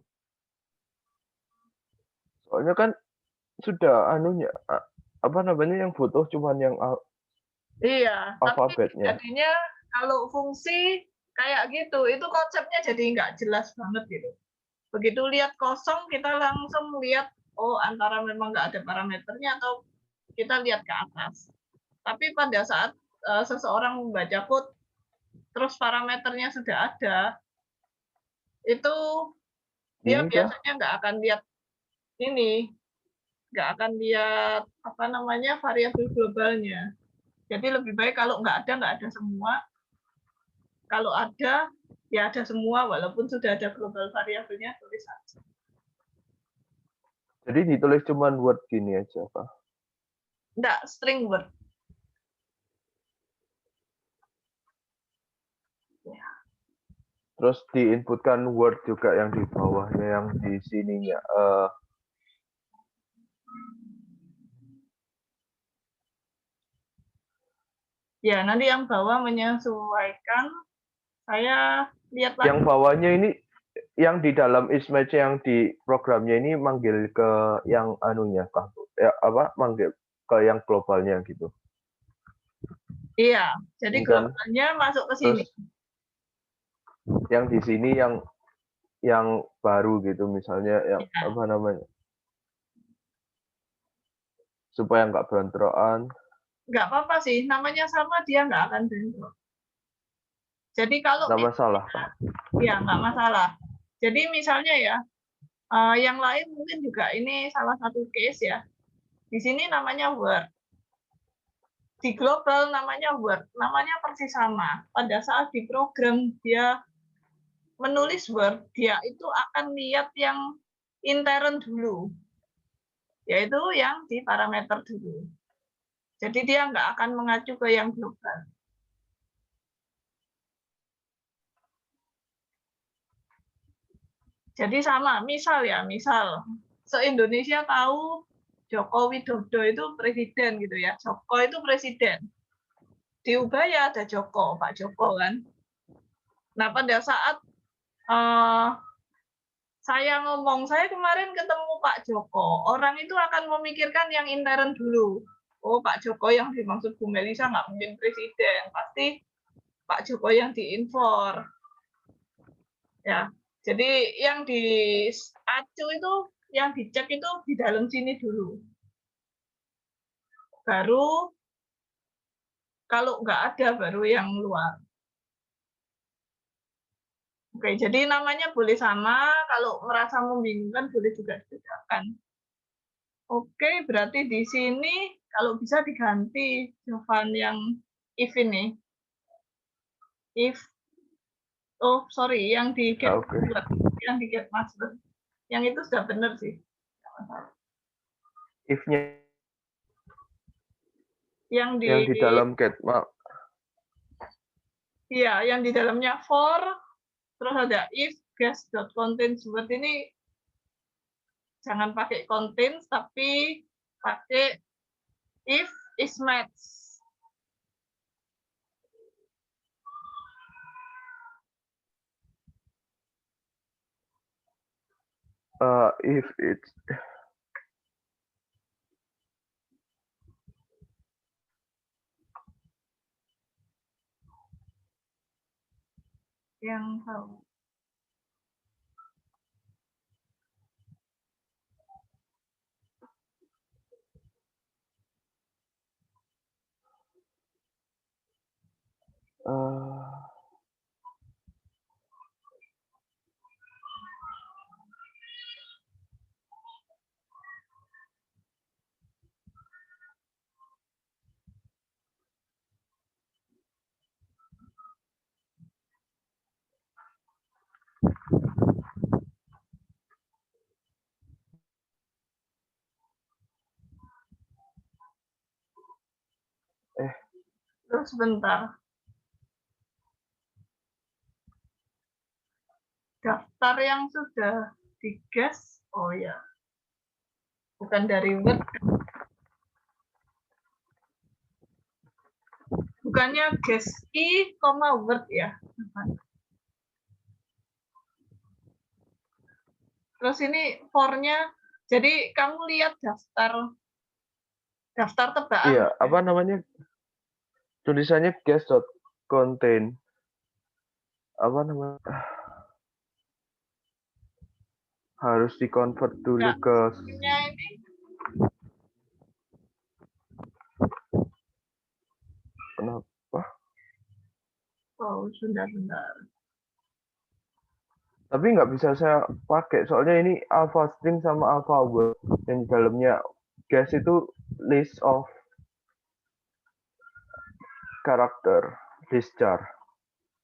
Soalnya kan sudah anunya apa namanya yang butuh cuman yang Iya, tapi alfabetnya. jadinya kalau fungsi kayak gitu, itu konsepnya jadi nggak jelas banget gitu. Begitu lihat kosong, kita langsung lihat, oh antara memang nggak ada parameternya atau kita lihat ke atas. Tapi pada saat seseorang membaca code, terus parameternya sudah ada, itu dia Ini kah? biasanya nggak akan lihat ini, nggak akan lihat apa namanya variabel globalnya. Jadi lebih baik kalau nggak ada semua. Kalau ada, ya ada semua, walaupun sudah ada global variabelnya, tulis aja. Jadi ditulis cuman word gini aja, Pak? Enggak, string word. Ya. Terus diinputkan word juga yang di bawahnya, yang di sininya. Ya, nanti yang bawah menyesuaikan. Saya lihat lagi. Yang bawahnya ini, yang di dalam ismatch yang di programnya ini manggil ke yang anunya, Kak? Ya, apa? Manggil ke yang globalnya gitu. Iya, jadi Ini kan. globalnya masuk ke Terus sini. yang di sini yang baru gitu, misalnya yang Ya. apa namanya? Supaya nggak bentrokan. Nggak apa-apa sih, namanya sama dia nggak akan bentrok. Jadi kalau Nggak masalah, Kak. ya nggak masalah. Jadi misalnya ya, yang lain mungkin juga ini salah satu case ya. Di sini namanya word. Di global namanya word, namanya persis sama. Pada saat di program dia menulis word, dia itu akan lihat yang intern dulu, yaitu yang di parameter dulu. Jadi dia nggak akan mengacu ke yang global. Jadi sama, misal se-Indonesia tahu Joko Widodo itu presiden gitu ya. Joko itu presiden. Diubah ya ada Joko, Pak Joko kan. Nah pada saat saya ngomong, saya kemarin ketemu Pak Joko, orang itu akan memikirkan yang intern dulu. Oh Pak Joko yang dimaksud Bu Melisa nggak mungkin presiden, pasti Pak Joko yang diinfor. Ya, jadi yang di acu itu, yang dicek itu di dalam sini dulu. Baru Kalau nggak ada baru yang luar. Oke, jadi namanya boleh sama. Kalau merasa membingungkan boleh juga dibedakan. Oke, berarti di sini kalau bisa diganti jawaban yang if ini. If, oh sorry, yang di get Oke. password. Yang di get password. Yang itu sudah benar sih. If-nya Yang yang di dalam get, iya, yang di dalamnya for, terus ada if guess.contains word ini jangan pakai contains, tapi pakai if is match. if it's Yang tahu. Terus sebentar. Daftar yang sudah digas, oh ya, bukan dari Word. Bukannya guess i, Word ya. Terus ini for-nya, jadi kamu lihat daftar tebakan. iya, apa namanya? Tulisannya guess.contain. Apa namanya? Harus di-convert dulu Nah, ke ini kenapa? oh, sudah. Tapi nggak bisa saya pakai, soalnya ini alpha string sama alpha word. Yang di dalamnya guess itu list of karakter, list char.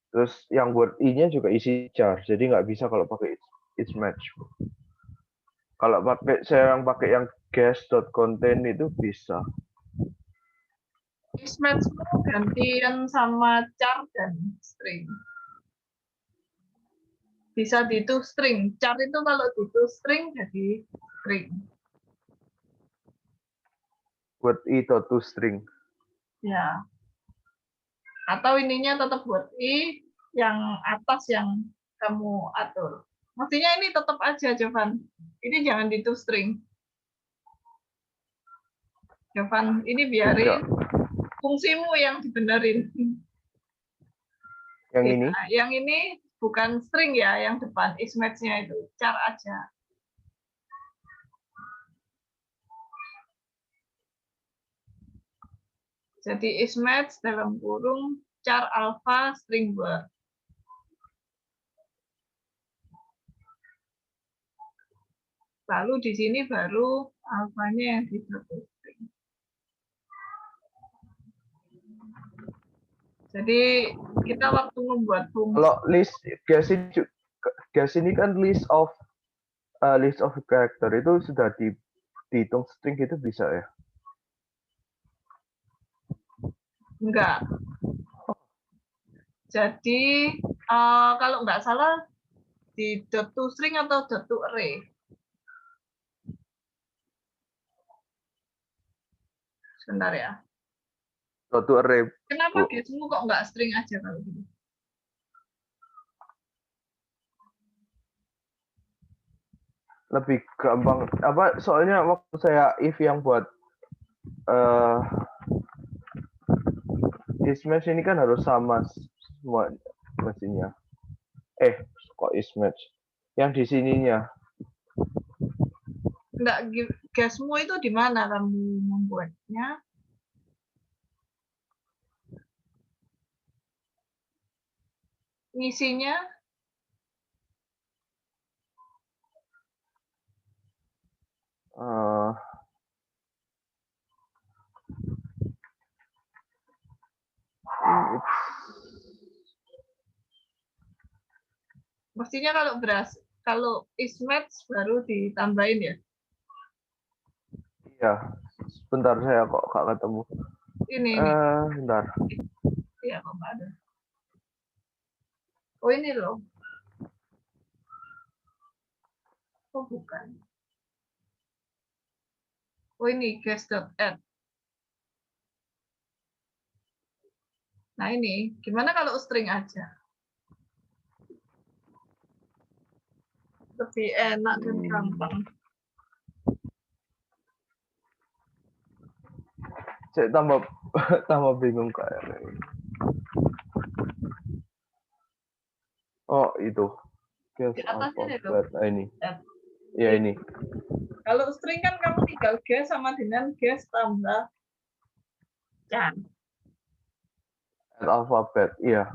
Terus yang word i-nya juga isi char, jadi nggak bisa kalau pakai it's match. Kalau saya pakai yang guess.contain itu bisa. is match gantian sama char dan string. Bisa di to string. Char itu kalau di to string jadi string. Word i to string. Ya. Atau ininya tetap word i, yang atas yang kamu atur. Maksudnya ini tetap aja, Jovan. Ini jangan di to string. Jovan, ini biarin fungsimu yang dibenerin. Yang ya, ini? Yang ini bukan string ya, yang depan is match-nya itu. Char aja. Jadi is match dalam kurung char alpha string word. Lalu di sini baru alfanya yang di double string. Jadi kita waktu membuat fungsi. Kalau list guess ini kan list of character itu sudah dihitung string itu bisa ya? Enggak. Jadi kalau nggak salah di dot to string atau dot to array. Sebentar ya. Dot to array. Kenapa guessmu kok nggak string aja kalau gitu? Lebih gampang apa? Soalnya waktu saya if yang buat is match ini kan harus sama semua mestinya. Kok is match? Yang di sininya. Enggak, guessmu itu di mana kamu membuatnya? ngisinya Eh, mestinya kalau is match baru ditambahin ya. iya, sebentar saya kok nggak ketemu. Ini Bentar. ya kok nggak ada. Oh ini loh. Oh bukan. Oh ini guest.add. Nah ini gimana kalau string aja? Lebih enak dan gampang. Saya tambah tambah bingung kayak ini. Oh itu. Guess Di atasnya itu. alphabet. Nah, ini. Add. Ya ini. Kalau string kan kamu tinggal guess sama dengan guess tambah can. Add alphabet. Iya.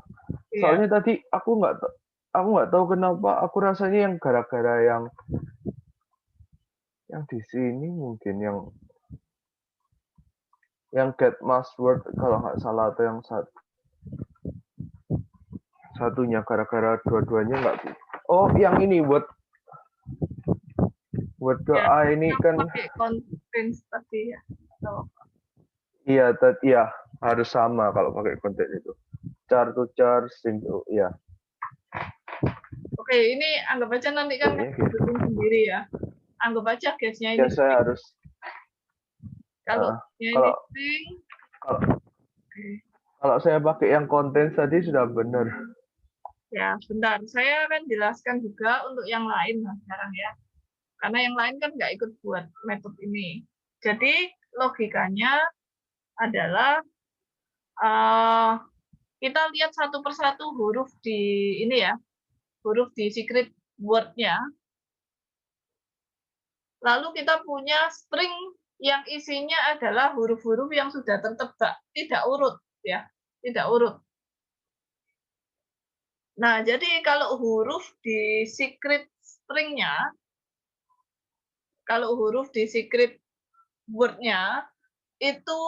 Iya. Soalnya tadi aku nggak tahu kenapa aku rasanya yang gara-gara yang di sini mungkin yang get password kalau nggak salah atau yang satunya gara-gara dua-duanya nggak. Oh yang ini word doa ini kan Pakai constraints tadi ya. So, iya harus sama kalau pakai konten itu. Char to char, string to ya. Oke, ini anggap aja nanti kan Kayaknya gitu. bikin sendiri ya. Anggap aja guessnya ini. Ya saya harus Kalau kalau string. kalau saya pakai yang konten tadi sudah benar. Ya, bentar. Saya akan jelaskan juga untuk yang lain sekarang ya. Karena yang lain kan nggak ikut buat metode ini. Jadi logikanya adalah kita lihat satu persatu huruf di ini ya, huruf di secret word-nya. Lalu kita punya string yang isinya adalah huruf-huruf yang sudah tertebak, tidak urut ya, tidak urut. Nah, jadi kalau huruf di secret string-nya, kalau huruf di secret word-nya itu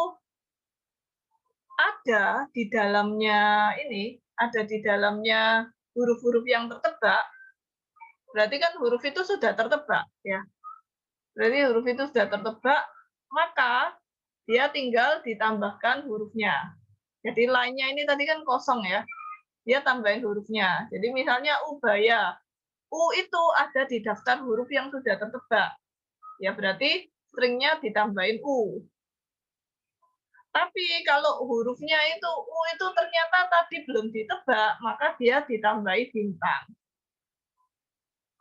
ada di dalamnya ini, ada di dalamnya huruf-huruf yang tertebak, berarti kan huruf itu sudah tertebak ya. Berarti huruf itu sudah tertebak, maka dia tinggal ditambahkan hurufnya. Jadi line-nya ini tadi kan kosong ya. Dia tambahin hurufnya. Jadi misalnya ubaya. U itu ada di daftar huruf yang sudah tertebak. Ya berarti stringnya ditambahin U. Tapi kalau hurufnya itu U itu ternyata tadi belum ditebak, maka dia ditambahi bintang.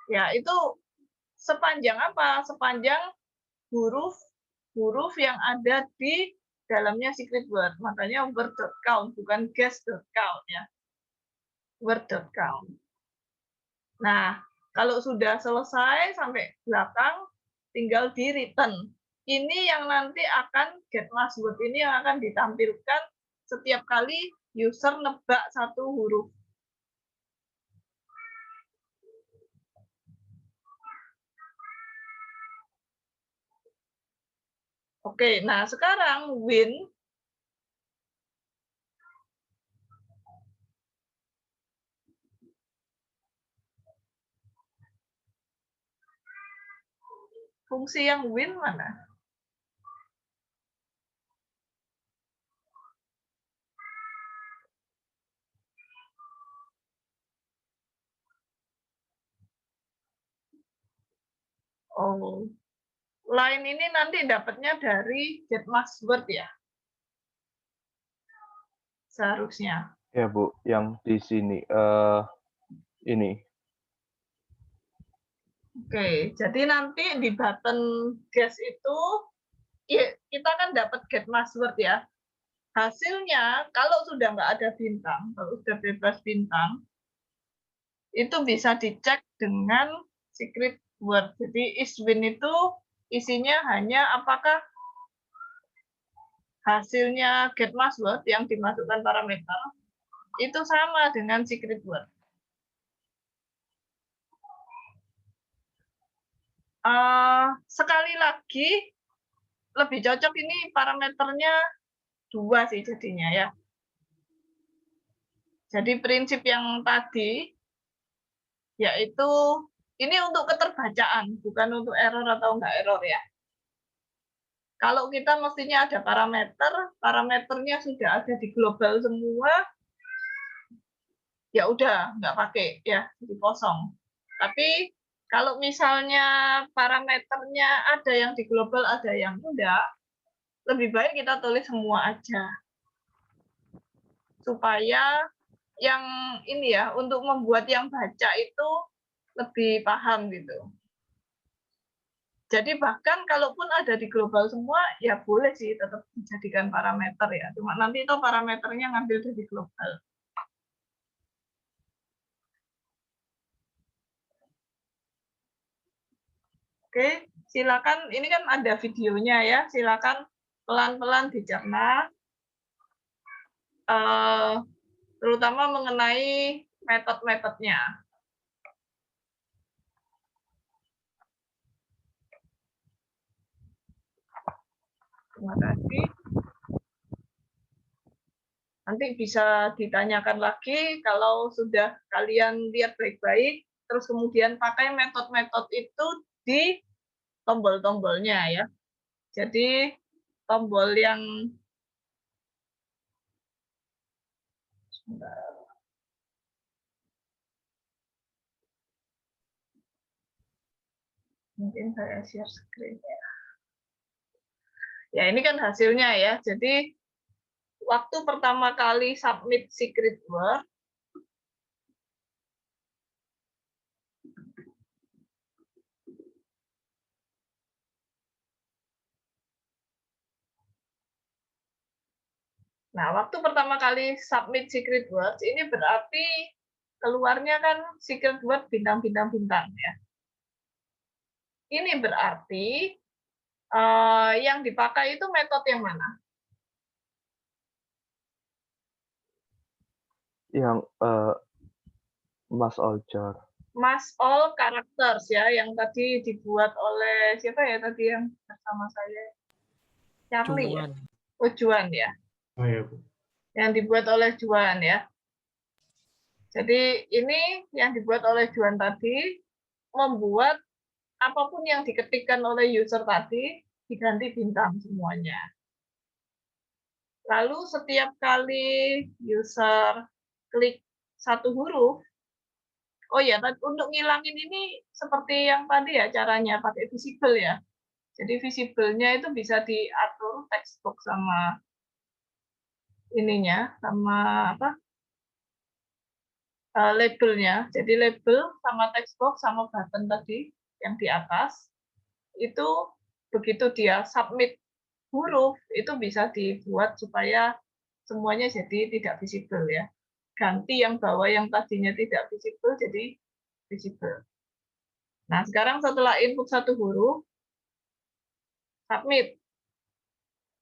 Ya itu sepanjang apa? Sepanjang huruf yang ada di dalamnya secret word. Makanya word.count, bukan guess.count ya. Word.count. Nah, kalau sudah selesai sampai belakang, tinggal di return. Ini yang nanti akan get password ini yang akan ditampilkan setiap kali user nebak satu huruf. Oke, nah sekarang win fungsi yang win mana? Oh, line ini nanti dapatnya dari get password ya, seharusnya. Ya Bu, yang di sini ini. Oke, jadi nanti di button guess itu ya, kita kan dapat get password ya. Hasilnya kalau sudah nggak ada bintang, kalau sudah bebas bintang, itu bisa dicek dengan secret word. Jadi isWin itu isinya hanya apakah hasilnya get password yang dimasukkan parameter itu sama dengan secret word. Sekali lagi, lebih cocok ini parameternya 2 sih jadinya ya. Jadi prinsip yang tadi, yaitu ini untuk keterbacaan, bukan untuk error atau enggak error ya. Kalau kita mestinya ada parameter, parameternya sudah ada di global semua, ya udah nggak pakai ya, jadi kosong. Tapi kalau misalnya parameternya ada yang di global, ada yang enggak, lebih baik kita tulis semua aja. Supaya yang ini ya, untuk membuat yang baca itu lebih paham gitu. Jadi bahkan kalaupun ada di global semua, ya boleh sih tetap dijadikan parameter ya. Cuma nanti itu parameternya ngambil dari global. Oke, silakan. Ini kan ada videonya ya. Silakan pelan-pelan dicerna. Terutama mengenai metode-metodenya. Terima kasih. Nanti bisa ditanyakan lagi kalau sudah kalian lihat baik-baik, terus kemudian pakai metode-metode itu di tombol-tombolnya ya. Jadi tombol yang mungkin saya share screen ya. Ya ini kan hasilnya ya. Jadi waktu pertama kali submit secret word, nah, waktu pertama kali submit secret words, ini berarti keluarnya kan secret word bintang-bintang-bintang ya. Ini berarti yang dipakai itu metode yang mana? Yang Mas Oljar. Mas All Characters ya, yang tadi dibuat oleh siapa ya tadi yang bersama saya? Charlie ya? Cuan. Oh, Juan ya. Oh ya, Bu. Yang dibuat oleh Juan ya. Jadi ini yang dibuat oleh Juan tadi membuat apapun yang diketikkan oleh user tadi diganti bintang semuanya. Lalu setiap kali user klik satu huruf, oh ya, untuk ngilangin ini seperti yang tadi ya caranya pakai visible ya. Jadi visible-nya itu bisa diatur text box sama ininya, sama apa? Labelnya. Jadi label sama text box sama button tadi yang di atas itu begitu dia submit huruf itu bisa dibuat supaya semuanya jadi tidak visible ya. Ganti yang bawah yang tadinya tidak visible jadi visible. Nah, sekarang setelah input satu huruf, submit.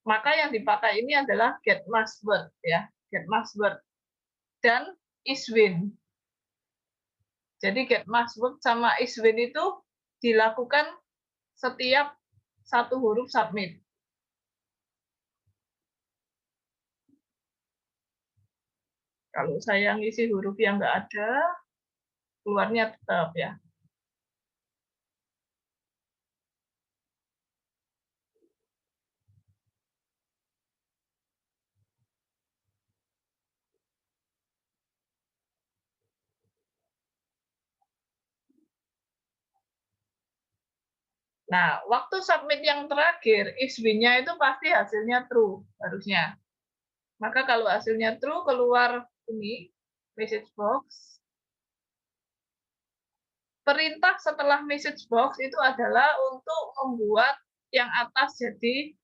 Maka yang dipakai ini adalah get mask word ya, get mask word dan isWin. Jadi get mask word sama isWin itu dilakukan setiap satu huruf submit. Kalau saya ngisi huruf yang nggak ada, keluarnya tetap ya. Nah, waktu submit yang terakhir, isWin-nya itu pasti hasilnya true, harusnya. Maka kalau hasilnya true, keluar ini, message box. Perintah setelah message box itu adalah untuk membuat yang atas jadi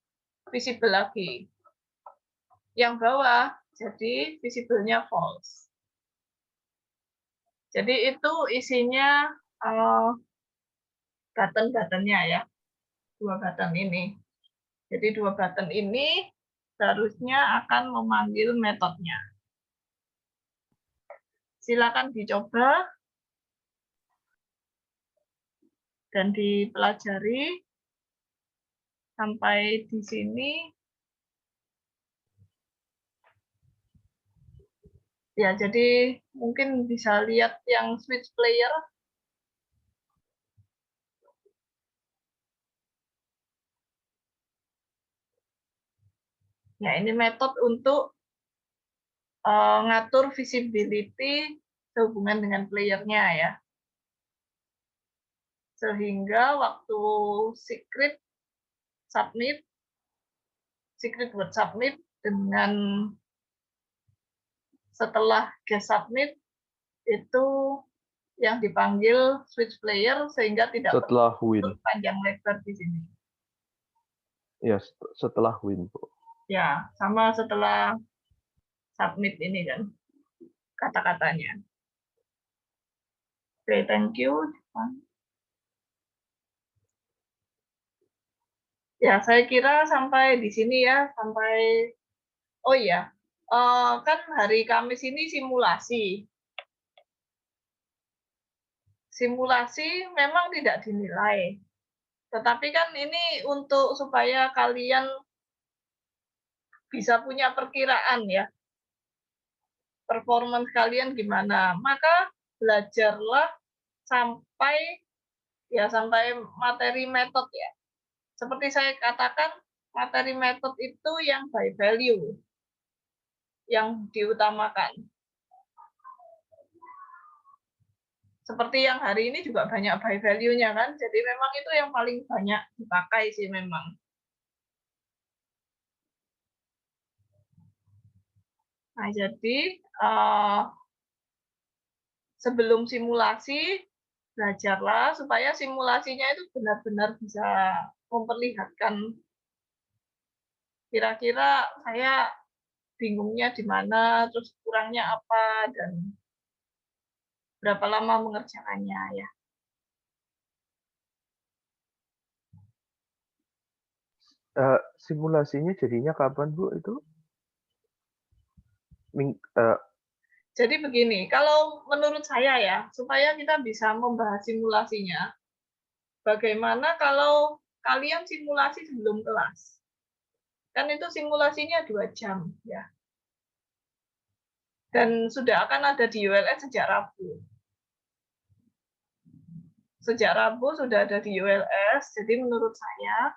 visible lagi. Yang bawah jadi visible-nya false. Jadi itu isinya button-buttonnya ya, dua button ini. Jadi dua button ini seharusnya akan memanggil metodenya. Silakan dicoba. dan dipelajari sampai di sini. Ya, jadi mungkin bisa lihat yang switch player. Ya, ini metode untuk ngatur visibility sehubungan dengan playernya ya. Sehingga waktu secret word submit dengan setelah guest submit itu yang dipanggil switch player sehingga tidak Setelah win. panjang lebar di sini. Ya, setelah win, Bu. Ya, sama setelah submit ini kan kata-katanya. Oke, thank you. Ya, saya kira sampai di sini ya, sampai oh iya, kan hari Kamis ini simulasi. Simulasi memang tidak dinilai. Tetapi kan ini untuk supaya kalian bisa punya perkiraan ya. Performance kalian gimana. Maka belajarlah sampai materi metode ya. Seperti saya katakan, materi metode itu yang by value yang diutamakan. Seperti yang hari ini juga banyak by value-nya kan, jadi memang itu yang paling banyak dipakai sih memang. Nah, jadi sebelum simulasi, belajarlah supaya simulasinya itu benar-benar bisa memperlihatkan kira-kira saya bingungnya di mana, terus kurangnya apa, dan berapa lama mengerjakannya ya. Simulasinya jadinya kapan, Bu, itu? Jadi begini, kalau menurut saya ya, supaya kita bisa membahas simulasinya, bagaimana kalau kalian simulasi sebelum kelas? Kan itu simulasinya 2 jam ya. Dan sudah akan ada di ULS sejak Rabu. Sejak Rabu sudah ada di ULS, jadi menurut saya